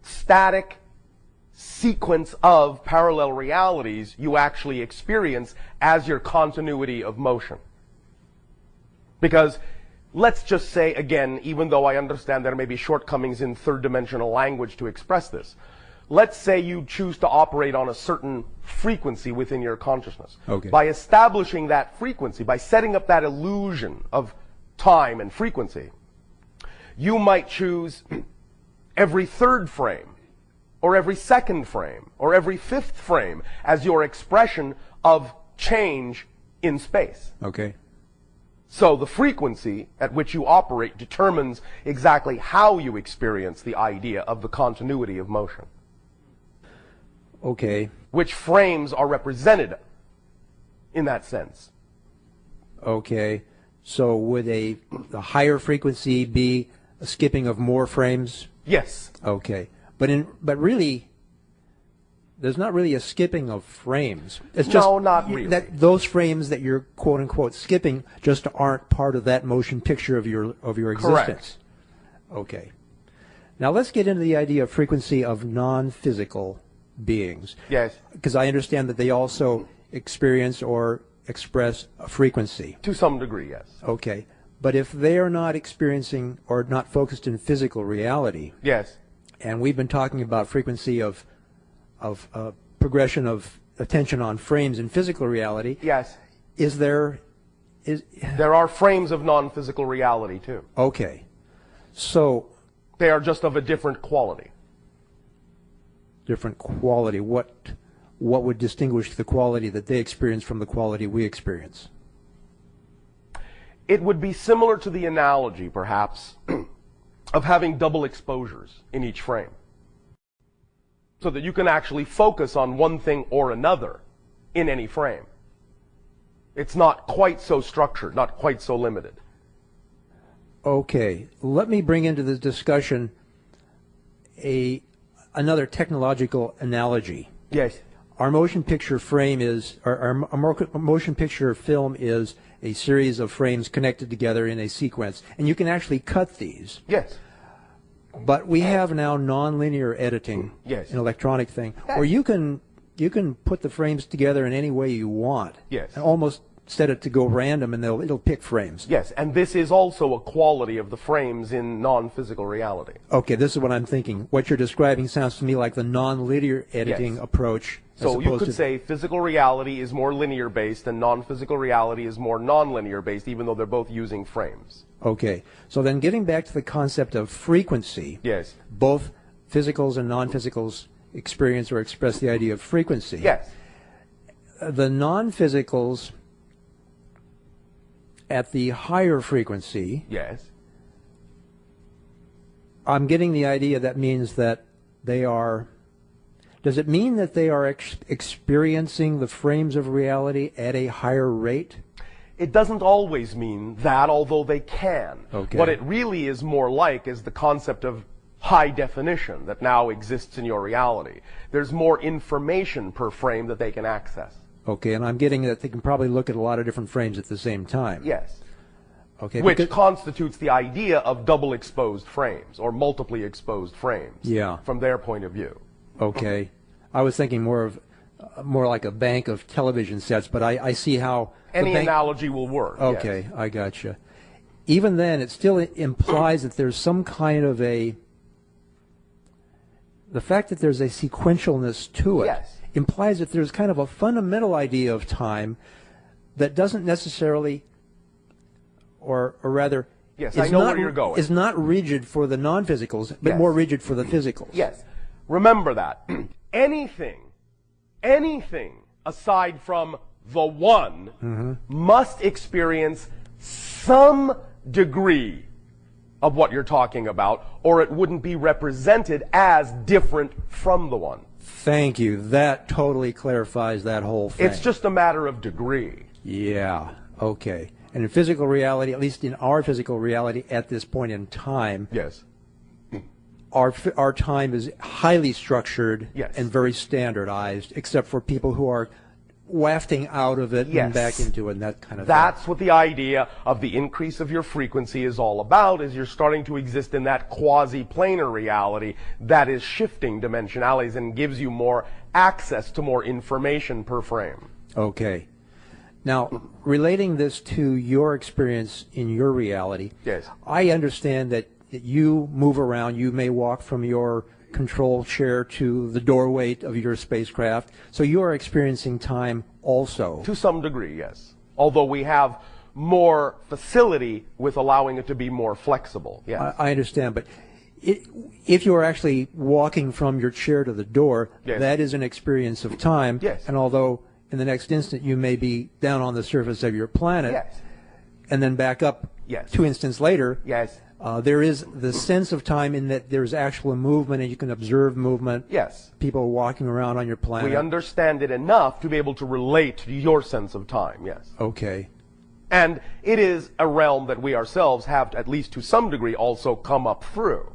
Speaker 5: static sequence of parallel realities you actually experience as your continuity of motion. Because let's just say, again, even though I understand there may be shortcomings in third-dimensional language to express this, let's say you choose to operate on a certain frequency within your consciousness.
Speaker 12: Okay.
Speaker 5: By establishing that frequency, by setting up that illusion of time and frequency, you might choose every third frame, or every second frame, or every fifth frame as your expression of change in space.
Speaker 12: Okay.
Speaker 5: So the frequency at which you operate determines exactly how you experience the idea of the continuity of motion.
Speaker 12: Okay.
Speaker 5: Which frames are represented in that sense.
Speaker 12: Okay. So would the higher frequency be a skipping of more frames?
Speaker 5: Yes.
Speaker 12: Okay. But really, there's not really a skipping of frames. It's just
Speaker 5: No, not really.
Speaker 12: those frames that you're quote unquote skipping just aren't part of that motion picture of your existence.
Speaker 5: Correct.
Speaker 12: Okay. Now let's get into the idea of frequency of non-physical beings.
Speaker 5: Yes.
Speaker 12: Because I understand that they also experience or express a frequency.
Speaker 5: To some degree, yes.
Speaker 12: Okay. But if they are not experiencing or not focused in physical reality,
Speaker 5: Yes.
Speaker 12: and we've been talking about frequency of progression of attention on frames in physical reality,
Speaker 5: Yes.
Speaker 12: there
Speaker 5: are frames of non-physical reality too.
Speaker 12: Okay. So
Speaker 5: they are just of a different quality.
Speaker 12: Different quality. What would distinguish the quality that they experience from the quality we experience?
Speaker 5: It would be similar to the analogy, perhaps, of having double exposures in each frame. So that you can actually focus on one thing or another in any frame. It's not quite so structured, not quite so limited.
Speaker 12: Okay. Let me bring into this discussion another technological analogy.
Speaker 5: Yes.
Speaker 12: Our motion picture frame is, our motion picture film is a series of frames connected together in a sequence, and you can actually cut these.
Speaker 5: Yes.
Speaker 12: But we have now nonlinear editing,
Speaker 5: Yes.
Speaker 12: an electronic thing, where you can put the frames together in any way you want.
Speaker 5: Yes.
Speaker 12: And almost set it to go random, and it'll pick frames.
Speaker 5: Yes, and this is also a quality of the frames in non-physical reality.
Speaker 12: Okay, this is what I'm thinking. What you're describing sounds to me like the nonlinear editing
Speaker 5: Yes.
Speaker 12: approach.
Speaker 5: So you could say physical reality is more linear based and non-physical reality is more non-linear based, even though they're both using frames.
Speaker 12: Okay, so then getting back to the concept of frequency.
Speaker 5: Yes.
Speaker 12: Both physicals and non-physicals experience or express the idea of frequency.
Speaker 5: Yes.
Speaker 12: The non-physicals at the higher frequency.
Speaker 5: Yes.
Speaker 12: I'm getting the idea that means that they are. Does it mean that they are experiencing the frames of reality at a higher rate?
Speaker 5: It doesn't always mean that, although they can.
Speaker 12: Okay.
Speaker 5: What it really is more like is the concept of high definition that now exists in your reality. There's more information per frame that they can access.
Speaker 12: Okay, and I'm getting that they can probably look at a lot of different frames at the same time.
Speaker 5: Yes.
Speaker 12: Okay.
Speaker 5: Which constitutes the idea of double exposed frames or multiply exposed frames.
Speaker 12: Yeah.
Speaker 5: From their point of view.
Speaker 12: Okay. I was thinking more like a bank of television sets, but I see how
Speaker 5: any analogy will work.
Speaker 12: Okay,
Speaker 5: yes.
Speaker 12: I gotcha. Even then, it still implies that there's some kind of the fact that there's a sequentialness to it.
Speaker 5: Yes.
Speaker 12: Implies that there's kind of a fundamental idea of time that doesn't necessarily, or rather,
Speaker 5: Yes,
Speaker 12: is
Speaker 5: I know
Speaker 12: not,
Speaker 5: where you're going.
Speaker 12: is not rigid for the non-physicals, but
Speaker 5: Yes.
Speaker 12: more rigid for the physicals.
Speaker 5: Yes. Remember that. anything aside from the one must experience some degree of what you're talking about, or it wouldn't be represented as different from the one.
Speaker 12: Thank you. That totally clarifies that whole thing.
Speaker 5: It's just a matter of degree.
Speaker 12: Yeah, okay. And in physical reality, at least in our physical reality at this point in time,
Speaker 5: Yes.
Speaker 12: our time is highly structured
Speaker 5: Yes.
Speaker 12: and very standardized, except for people who are wafting out of it
Speaker 5: Yes.
Speaker 12: and back into it and that kind of
Speaker 5: That's what the idea of the increase of your frequency is all about, is you're starting to exist in that quasi-planar reality that is shifting dimensionalities and gives you more access to more information per frame.
Speaker 12: thing. Okay. Now, relating this to your experience in your reality,
Speaker 5: Yes.
Speaker 12: I understand that you move around. You may walk from your control chair to the doorway of your spacecraft. So you are experiencing time also.
Speaker 5: To some degree, yes. Although we have more facility with allowing it to be more flexible. Yes.
Speaker 12: I understand, but if you are actually walking from your chair to the door,
Speaker 5: Yes.
Speaker 12: that is an experience of time.
Speaker 5: Yes.
Speaker 12: And although in the next instant you may be down on the surface of your planet,
Speaker 5: Yes.
Speaker 12: and then back up
Speaker 5: Yes.
Speaker 12: 2 instants later,
Speaker 5: Yes.
Speaker 12: there is the sense of time in that there's actual movement and you can observe movement.
Speaker 5: Yes.
Speaker 12: People walking around on your planet.
Speaker 5: We understand it enough to be able to relate to your sense of time, yes.
Speaker 12: Okay.
Speaker 5: And it is a realm that we ourselves have, at least to some degree, also come up through.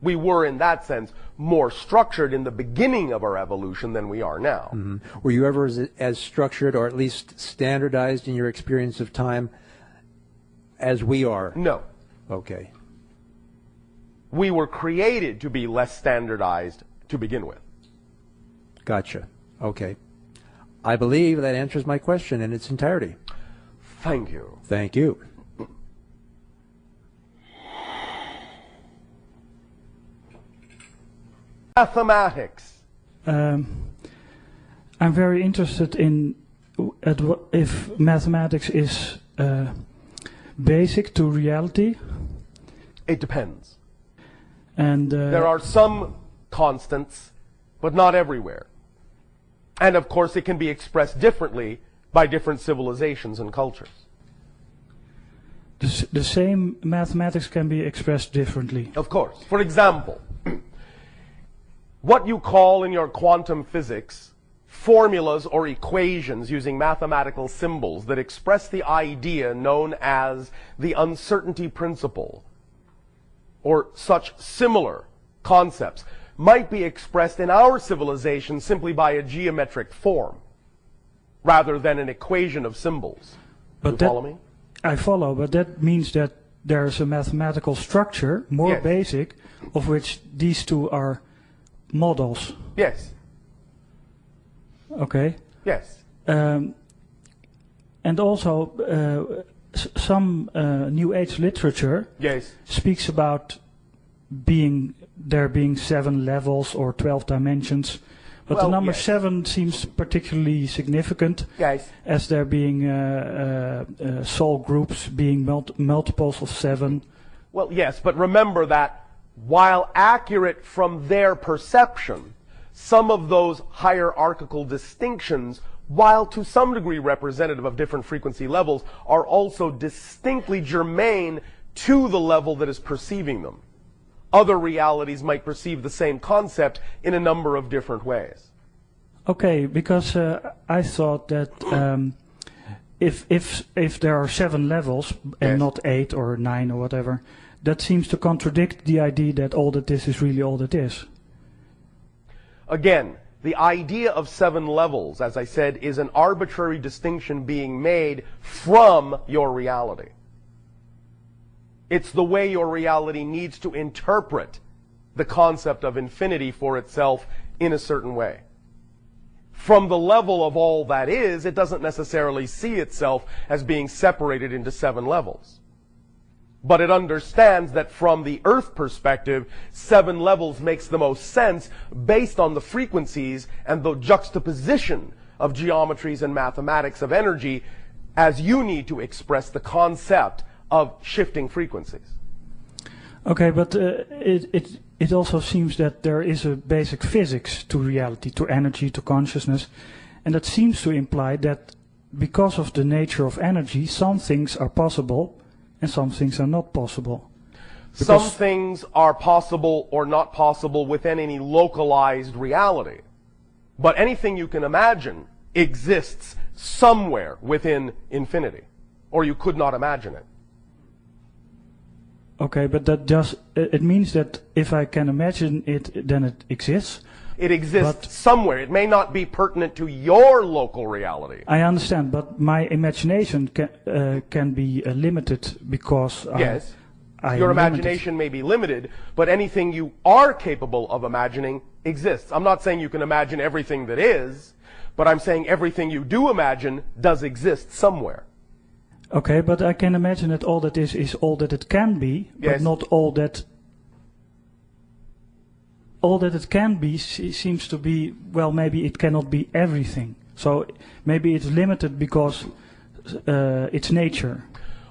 Speaker 5: We were, in that sense, more structured in the beginning of our evolution than we are now.
Speaker 12: Mm-hmm. Were you ever as structured or at least standardized in your experience of time as we are?
Speaker 5: No.
Speaker 12: Okay.
Speaker 5: We were created to be less standardized to begin with.
Speaker 12: Gotcha. Okay. I believe that answers my question in its entirety.
Speaker 5: Thank you.
Speaker 12: Thank you.
Speaker 5: Mathematics.
Speaker 13: I'm very interested in if mathematics is basic to reality.
Speaker 5: It depends.
Speaker 13: And
Speaker 5: there are some constants, but not everywhere. And of course, it can be expressed differently by different civilizations and cultures.
Speaker 13: The same mathematics can be expressed differently.
Speaker 5: Of course. For example, what you call in your quantum physics formulas or equations using mathematical symbols that express the idea known as the uncertainty principle, or such similar concepts, might be expressed in our civilization simply by a geometric form, rather than an equation of symbols.
Speaker 13: But
Speaker 5: You follow me?
Speaker 13: I follow, but that means that there's a mathematical structure, more
Speaker 5: Yes.
Speaker 13: basic, of which these two are models.
Speaker 5: Yes.
Speaker 13: Okay.
Speaker 5: Yes.
Speaker 13: And also, some New Age literature
Speaker 5: Yes.
Speaker 13: speaks about there being 7 levels or 12 dimensions. But
Speaker 5: Well,
Speaker 13: the number
Speaker 5: yes.
Speaker 13: 7 seems particularly significant,
Speaker 5: Yes.
Speaker 13: as there being soul groups being multiples of 7.
Speaker 5: Well, yes, but remember that while accurate from their perception, some of those hierarchical distinctions, while to some degree representative of different frequency levels, are also distinctly germane to the level that is perceiving them. Other realities might perceive the same concept in a number of different ways.
Speaker 13: Okay, because I thought that if there are 7 levels and
Speaker 5: Yes.
Speaker 13: not 8 or 9 or whatever, that seems to contradict the idea that all that is really all that is.
Speaker 5: Again, the idea of 7 levels, as I said, is an arbitrary distinction being made from your reality. It's the way your reality needs to interpret the concept of infinity for itself in a certain way. From the level of all that is, it doesn't necessarily see itself as being separated into 7 levels. But it understands that from the Earth perspective, 7 levels makes the most sense based on the frequencies and the juxtaposition of geometries and mathematics of energy as you need to express the concept of shifting frequencies.
Speaker 13: Okay, but it also seems that there is a basic physics to reality, to energy, to consciousness, and that seems to imply that because of the nature of energy, some things are possible and some things are not possible.
Speaker 5: Some things are possible or not possible within any localized reality. But anything you can imagine exists somewhere within infinity, or you could not imagine it.
Speaker 13: Okay, but that just, it means that if I can imagine it, then it exists.
Speaker 5: It exists somewhere. It may not be pertinent to your local reality.
Speaker 13: I understand, but my imagination can be limited because
Speaker 5: yes,
Speaker 13: I
Speaker 5: your
Speaker 13: am
Speaker 5: imagination may be limited, but anything you are capable of imagining exists. I'm not saying you can imagine everything that is, but I'm saying everything you do imagine does exist somewhere.
Speaker 13: Okay, but I can imagine that all that is all that it can be,
Speaker 5: yes,
Speaker 13: but not all that. All that it can be seems to be, well, maybe it cannot be everything. So maybe it's limited because it's nature.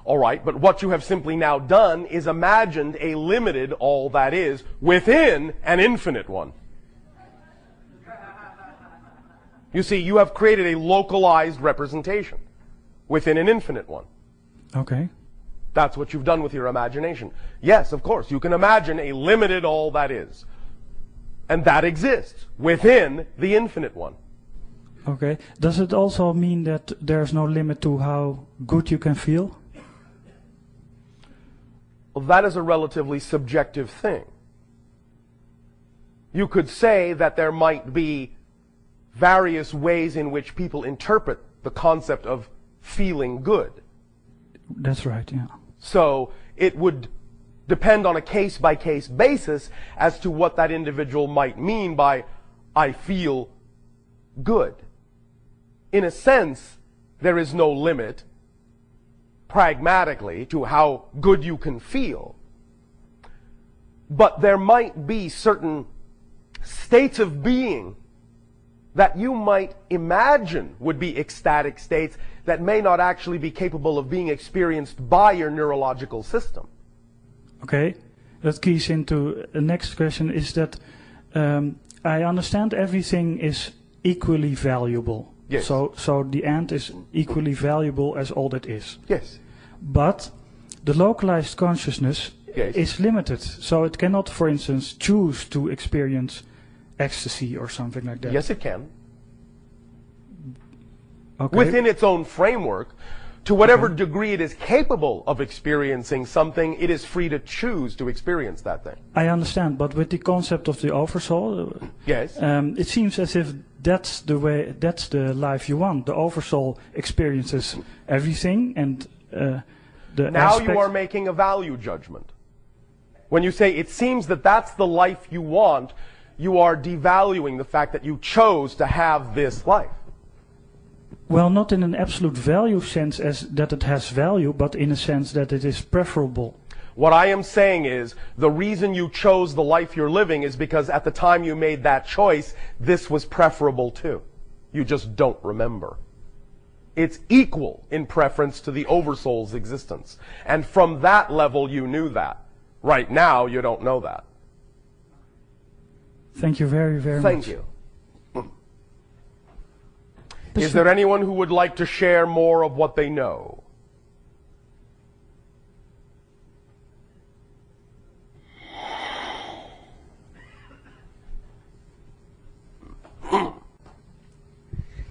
Speaker 5: All right, but what you have simply now done is imagined a limited all that is within an infinite one. You see, you have created a localized representation within an infinite one.
Speaker 13: Okay.
Speaker 5: That's what you've done with your imagination. Yes, of course, you can imagine a limited all that is. And that exists within the infinite one.
Speaker 13: Okay. Does it also mean that there's no limit to how good you can feel?
Speaker 5: Well, that is a relatively subjective thing. You could say that there might be various ways in which people interpret the concept of feeling good.
Speaker 13: That's right, yeah.
Speaker 5: So it would depend on a case-by-case basis as to what that individual might mean by, I feel good. In a sense, there is no limit, pragmatically, to how good you can feel. But there might be certain states of being that you might imagine would be ecstatic states that may not actually be capable of being experienced by your neurological system.
Speaker 13: Okay, that keys into the next question is that I understand everything is equally valuable.
Speaker 5: Yes.
Speaker 13: So the ant is equally valuable as all that is.
Speaker 5: Yes.
Speaker 13: But the localized consciousness
Speaker 5: Yes.
Speaker 13: is limited. So it cannot, for instance, choose to experience ecstasy or something like that.
Speaker 5: Yes, it can.
Speaker 13: Okay.
Speaker 5: Within its own framework, to whatever degree it is capable of experiencing something, it is free to choose to experience that thing.
Speaker 13: I understand, but with the concept of the oversoul,
Speaker 5: yes,
Speaker 13: it seems as if that's the way, that's the life you want. The oversoul experiences everything, and the
Speaker 5: now
Speaker 13: aspect.
Speaker 5: you are making a value judgment. When you say it seems that that's the life you want, you are devaluing the fact that you chose to have this life.
Speaker 13: Well, not in an absolute value sense as that it has value, but in a sense that it is preferable.
Speaker 5: What I am saying is, the reason you chose the life you're living is because at the time you made that choice, this was preferable too. You just don't remember. It's equal in preference to the oversoul's existence. And from that level, you knew that. Right now, you don't know that.
Speaker 13: Thank you very, very much.
Speaker 5: Thank you. Is there anyone who would like to share more of what they know?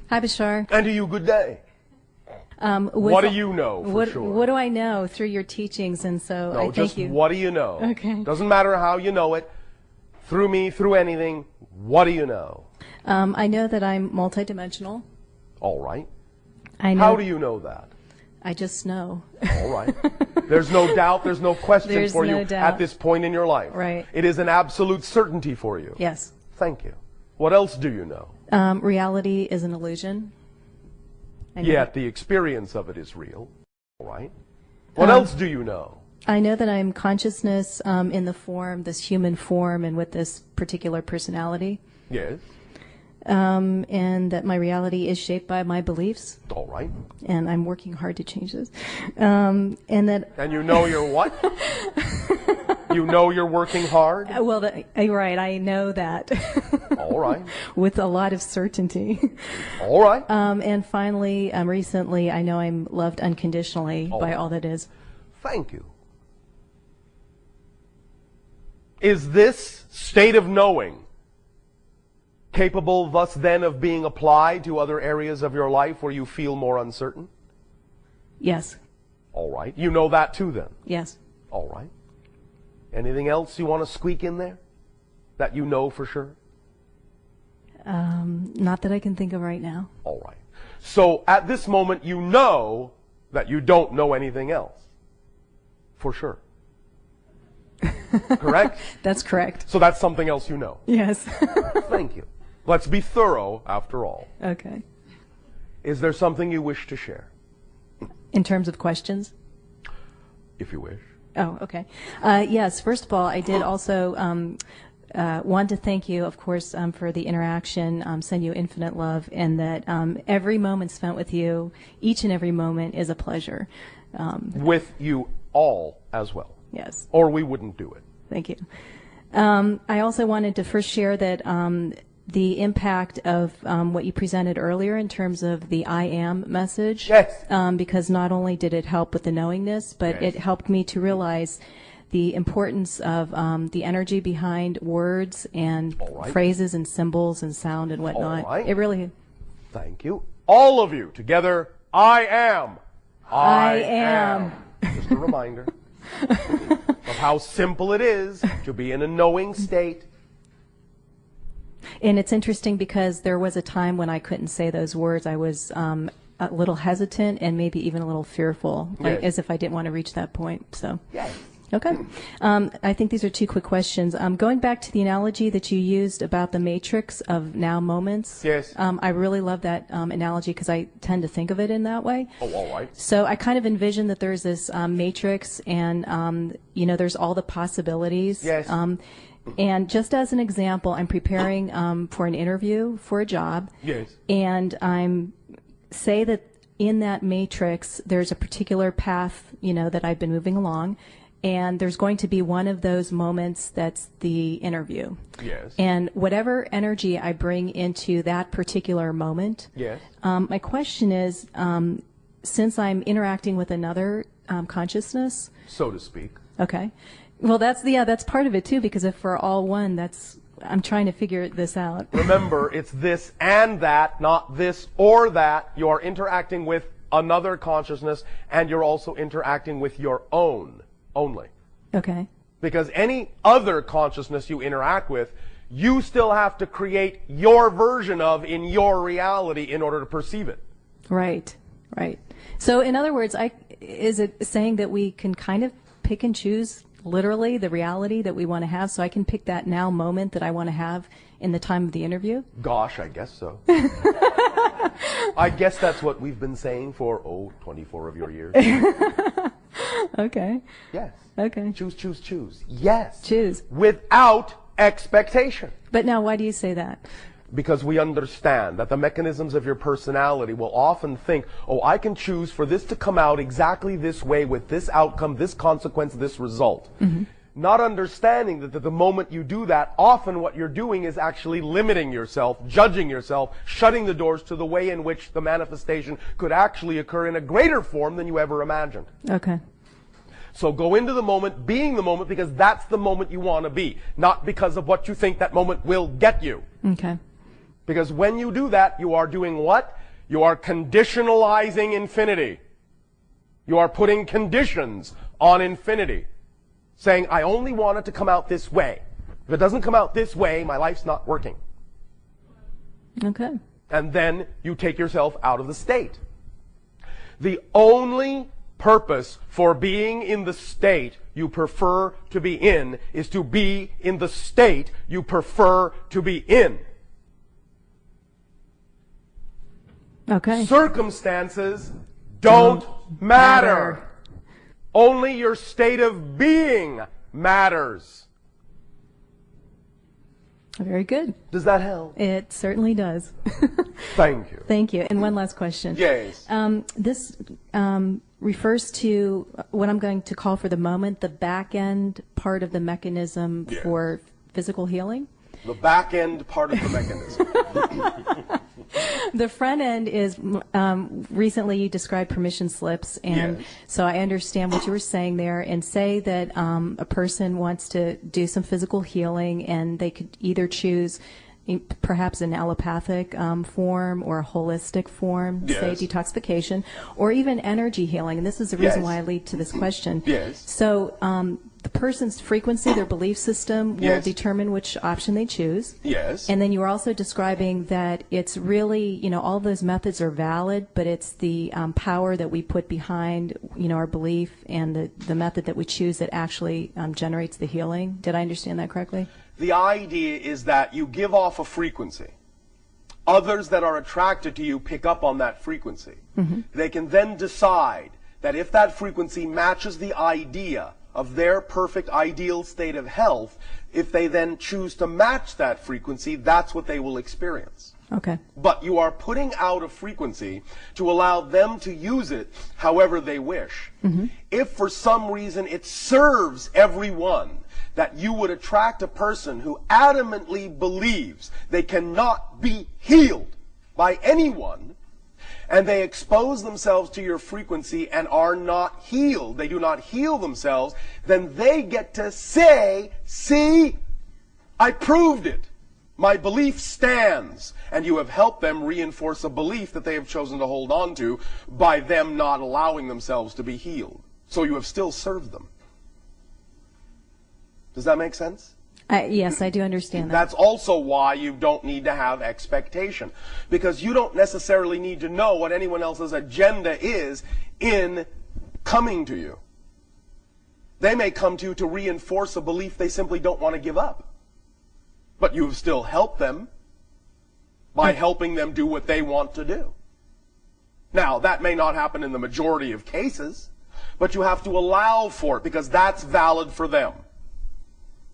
Speaker 14: Hi, Bashar.
Speaker 5: And to you, good day. What do you know for sure?
Speaker 14: What do I know through your teachings? And so I thank you.
Speaker 5: What do you know?
Speaker 14: Okay.
Speaker 5: Doesn't matter how you know it. Through me, through anything. What do you know?
Speaker 14: I know that I'm multidimensional.
Speaker 5: All right.
Speaker 14: I know.
Speaker 5: How do you know that?
Speaker 14: I just know.
Speaker 5: All right. There's no doubt, there's no question
Speaker 14: There's
Speaker 5: for
Speaker 14: no
Speaker 5: you
Speaker 14: doubt.
Speaker 5: at this point in your life.
Speaker 14: Right.
Speaker 5: It is an absolute certainty for you.
Speaker 14: Yes.
Speaker 5: Thank you. What else do you know?
Speaker 14: Reality is an illusion. I know
Speaker 5: Yet the experience of it is real. All right. What else do you know?
Speaker 14: I know that I'm consciousness in the form, this human form, and with this particular personality.
Speaker 5: Yes.
Speaker 14: and that my reality is shaped by my beliefs.
Speaker 5: All right.
Speaker 14: And I'm working hard to change this. And that.
Speaker 5: And you know you're what? You know you're working hard?
Speaker 14: Well, right, I know that.
Speaker 5: All right.
Speaker 14: With a lot of certainty.
Speaker 5: All right.
Speaker 14: And finally, recently, I know I'm loved unconditionally by all that is.
Speaker 5: Thank you. Is this state of knowing capable thus then of being applied to other areas of your life where you feel more uncertain?
Speaker 14: Yes.
Speaker 5: All right. You know that too then?
Speaker 14: Yes.
Speaker 5: All right. Anything else you want to squeak in there that you know for sure?
Speaker 14: Not that I can think of right now.
Speaker 5: All right. So at this moment you know that you don't know anything else. For sure. Correct?
Speaker 14: That's correct.
Speaker 5: So that's something else you know.
Speaker 14: Yes.
Speaker 5: Thank you. Let's be thorough after all.
Speaker 14: Okay.
Speaker 5: Is there something you wish to share?
Speaker 14: In terms of questions?
Speaker 5: If you wish.
Speaker 14: Oh, okay. Yes, first of all, I did also want to thank you, of course, for the interaction, send you infinite love, and that every moment spent with you, each and every moment, is a pleasure.
Speaker 5: With you all as well.
Speaker 14: Yes.
Speaker 5: Or we wouldn't do it.
Speaker 14: Thank you. I also wanted to first share that the impact of what you presented earlier in terms of the I am message.
Speaker 5: Yes.
Speaker 14: Because not only did it help with the knowingness, but it helped me to realize the importance of the energy behind words and phrases and symbols and sound and whatnot.
Speaker 5: All right.
Speaker 14: It really.
Speaker 5: Thank you. All of you together, I am.
Speaker 14: I am.
Speaker 5: Just a reminder of how simple it is to be in a knowing state.
Speaker 14: And it's interesting because there was a time when I couldn't say those words. I was a little hesitant and maybe even a little fearful, like, as if I didn't want to reach that point. So.
Speaker 5: Yes.
Speaker 14: Okay. I think these are two quick questions. Going back to the analogy that you used about the matrix of now moments.
Speaker 5: Yes.
Speaker 14: I really love that analogy because I tend to think of it in that way.
Speaker 5: Oh, all right.
Speaker 14: So I kind of envision that there's this matrix and, there's all the possibilities.
Speaker 5: Yes.
Speaker 14: And just as an example, I'm preparing for an interview for a job.
Speaker 5: Yes.
Speaker 14: And say that in that matrix, there's a particular path, that I've been moving along. And there's going to be one of those moments that's the interview.
Speaker 5: Yes.
Speaker 14: And whatever energy I bring into that particular moment,
Speaker 5: yes.
Speaker 14: My question is, since I'm interacting with another consciousness,
Speaker 5: so to speak.
Speaker 14: Okay. Well, that's part of it too, because if we're all one, I'm trying to figure this out.
Speaker 5: Remember, it's this and that, not this or that. You are interacting with another consciousness, and you're also interacting with your own. Only.
Speaker 14: Okay.
Speaker 5: Because any other consciousness you interact with, you still have to create your version of in your reality in order to perceive it.
Speaker 14: Right, right. So in other words, is it saying that we can kind of pick and choose literally the reality that we want to have, so I can pick that now moment that I want to have in the time of the interview?
Speaker 5: Gosh, I guess so. I guess that's what we've been saying for, 24 of your years.
Speaker 14: Okay.
Speaker 5: Yes.
Speaker 14: Okay.
Speaker 5: Choose, choose, choose. Yes.
Speaker 14: Choose.
Speaker 5: Without expectation.
Speaker 14: But now, why do you say that?
Speaker 5: Because we understand that the mechanisms of your personality will often think, I can choose for this to come out exactly this way with this outcome, this consequence, this result. Mm-hmm. Not understanding that the moment you do that, often what you're doing is actually limiting yourself, judging yourself, shutting the doors to the way in which the manifestation could actually occur in a greater form than you ever imagined.
Speaker 14: Okay.
Speaker 5: So go into the moment, being the moment, because that's the moment you want to be, not because of what you think that moment will get you.
Speaker 14: Okay.
Speaker 5: Because when you do that, you are doing what? You are conditionalizing infinity. You are putting conditions on infinity. Saying, I only want it to come out this way. If it doesn't come out this way, my life's not working.
Speaker 14: Okay.
Speaker 5: And then you take yourself out of the state. The only purpose for being in the state you prefer to be in is to be in the state you prefer to be in.
Speaker 14: Okay.
Speaker 5: Circumstances don't matter. Only your state of being matters.
Speaker 14: Very good.
Speaker 5: Does that help?
Speaker 14: It certainly does.
Speaker 5: Thank you.
Speaker 14: Thank you. And one last question.
Speaker 5: Yes.
Speaker 14: This refers to what I'm going to call for the moment the back end part of the mechanism for physical healing.
Speaker 5: The back end part of the mechanism.
Speaker 14: The front end is, recently you described permission slips, and so I understand what you were saying there, and say that a person wants to do some physical healing, and they could either choose perhaps an allopathic form or a holistic form, say detoxification, or even energy healing, and this is the reason why I lead to this question. So the person's frequency, their belief system, will determine which option they choose. And then you were also describing that it's really, all those methods are valid, but it's the power that we put behind, our belief and the method that we choose that actually generates the healing. Did I understand that correctly?
Speaker 5: The idea is that you give off a frequency. Others that are attracted to you pick up on that frequency. They can then decide that if that frequency matches the idea of their perfect ideal state of health, if they then choose to match that frequency, that's what they will experience.
Speaker 14: Okay.
Speaker 5: But you are putting out a frequency to allow them to use it however they wish. If for some reason it serves everyone that you would attract a person who adamantly believes they cannot be healed by anyone, and they expose themselves to your frequency and are not healed, they do not heal themselves, then they get to say, see, I proved it. My belief stands. And you have helped them reinforce a belief that they have chosen to hold on to by them not allowing themselves to be healed. So you have still served them. Does that make sense?
Speaker 14: Yes, I do understand that.
Speaker 5: That's also why you don't need to have expectation, because you don't necessarily need to know what anyone else's agenda is in coming to you. They may come to you to reinforce a belief they simply don't want to give up. But you've still helped them by helping them do what they want to do. Now, that may not happen in the majority of cases, but you have to allow for it because that's valid for them.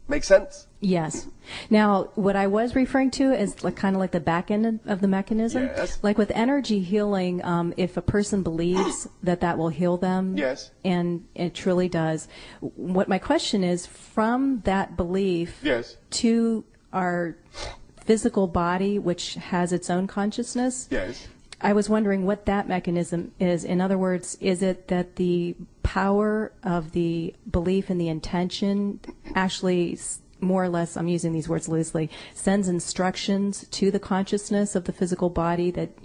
Speaker 5: Make sense?
Speaker 14: Yes. Now, what I was referring to is kind of like the back end of the mechanism.
Speaker 5: Yes.
Speaker 14: Like with energy healing, if a person believes that will heal them, and it truly does. What my question is, from that belief to our physical body, which has its own consciousness, I was wondering what that mechanism is. In other words, is it that the power of the belief and the intention actually, more or less, I'm using these words loosely, sends instructions to the consciousness of the physical body that,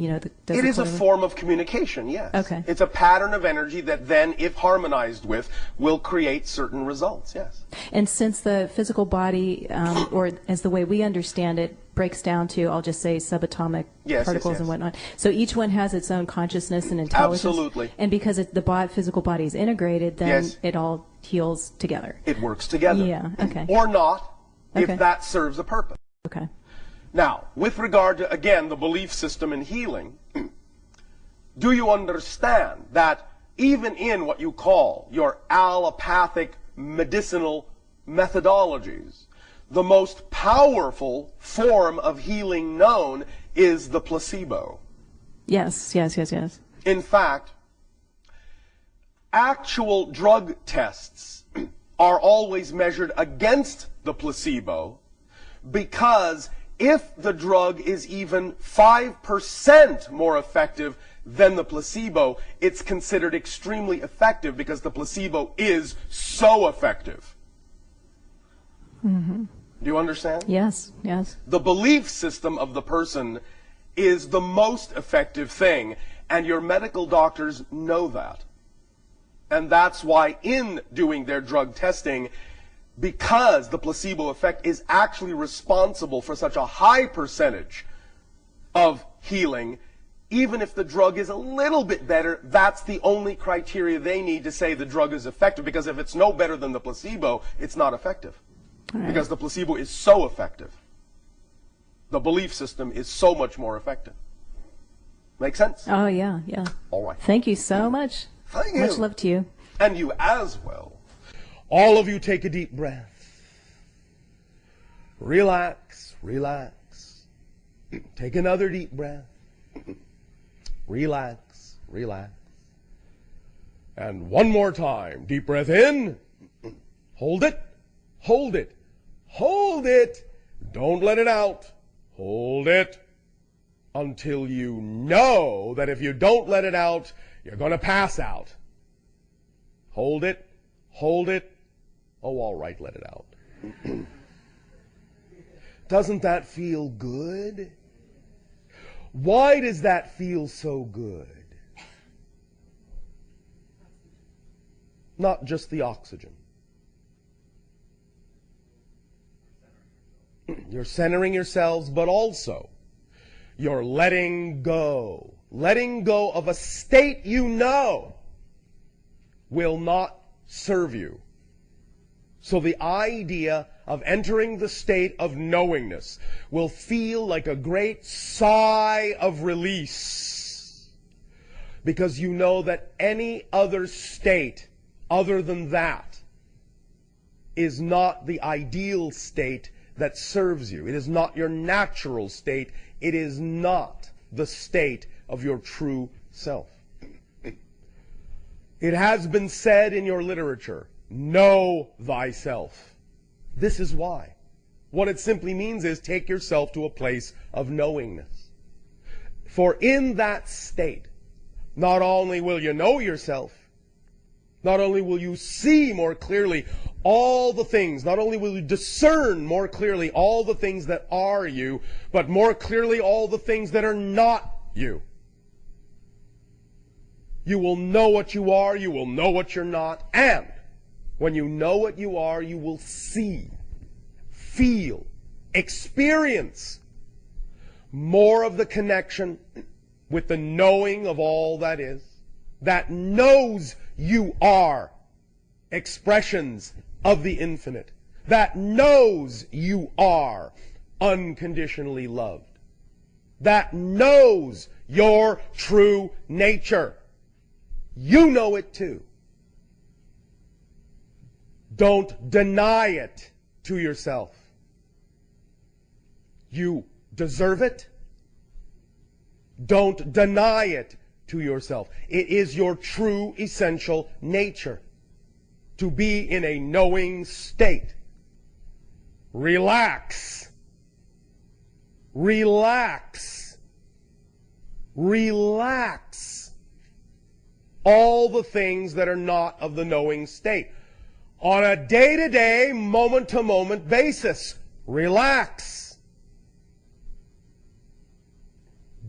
Speaker 14: does
Speaker 5: it is a form of communication, yes.
Speaker 14: Okay.
Speaker 5: It's a pattern of energy that then, if harmonized with, will create certain results, yes.
Speaker 14: And since the physical body, or as the way we understand it, breaks down to, I'll just say, subatomic particles and whatnot. So each one has its own consciousness and intelligence.
Speaker 5: Absolutely.
Speaker 14: And because the physical body is integrated, then it all heals together.
Speaker 5: It works together.
Speaker 14: Yeah, okay.
Speaker 5: Or not, if that serves a purpose.
Speaker 14: Okay.
Speaker 5: Now, with regard to, again, the belief system in healing, do you understand that even in what you call your allopathic medicinal methodologies, the most powerful form of healing known is the placebo?
Speaker 14: Yes.
Speaker 5: In fact, actual drug tests are always measured against the placebo, because if the drug is even 5% more effective than the placebo, it's considered extremely effective because the placebo is so effective. Do you understand?
Speaker 14: Yes.
Speaker 5: The belief system of the person is the most effective thing, and your medical doctors know that. And that's why in doing their drug testing, because the placebo effect is actually responsible for such a high percentage of healing, even if the drug is a little bit better, that's the only criteria they need to say the drug is effective, because if it's no better than the placebo, it's not effective. Because the placebo is so effective. The belief system is so much more effective. Make sense?
Speaker 14: Oh, yeah.
Speaker 5: All right.
Speaker 14: Thank you so much.
Speaker 5: Thank you.
Speaker 14: Much love to you.
Speaker 5: And you as well. All of you take a deep breath. Relax, relax. Take another deep breath. Relax, relax. And one more time. Deep breath in. Hold it, hold it, hold it. Don't let it out. Hold it until you know that if you don't let it out, you're going to pass out. Hold it, hold it. Oh, all right, let it out. Doesn't that feel good? Why does that feel so good? Not just the oxygen. You're centering yourselves, but also you're letting go of a state you know will not serve you. So the idea of entering the state of knowingness will feel like a great sigh of release, because you know that any other state other than that is not the ideal state that serves you. It is not your natural state. It is not the state of your true self. It has been said in your literature, know thyself. This is why. What it simply means is take yourself to a place of knowingness. For in that state, not only will you know yourself, not only will you see more clearly all the things, not only will you discern more clearly all the things that are you, but more clearly all the things that are not you. You will know what you are, you will know what you're not, and when you know what you are, you will see, feel, experience more of the connection with the knowing of all that is, that knows you are expressions of the infinite, that knows you are unconditionally loved, that knows your true nature. You know it too. Don't deny it to yourself. You deserve it. Don't deny it to yourself. It is your true essential nature to be in a knowing state. Relax. Relax. Relax. All the things that are not of the knowing state. On a day-to-day, moment-to-moment basis. Relax.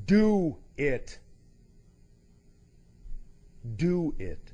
Speaker 5: Do it. Do it.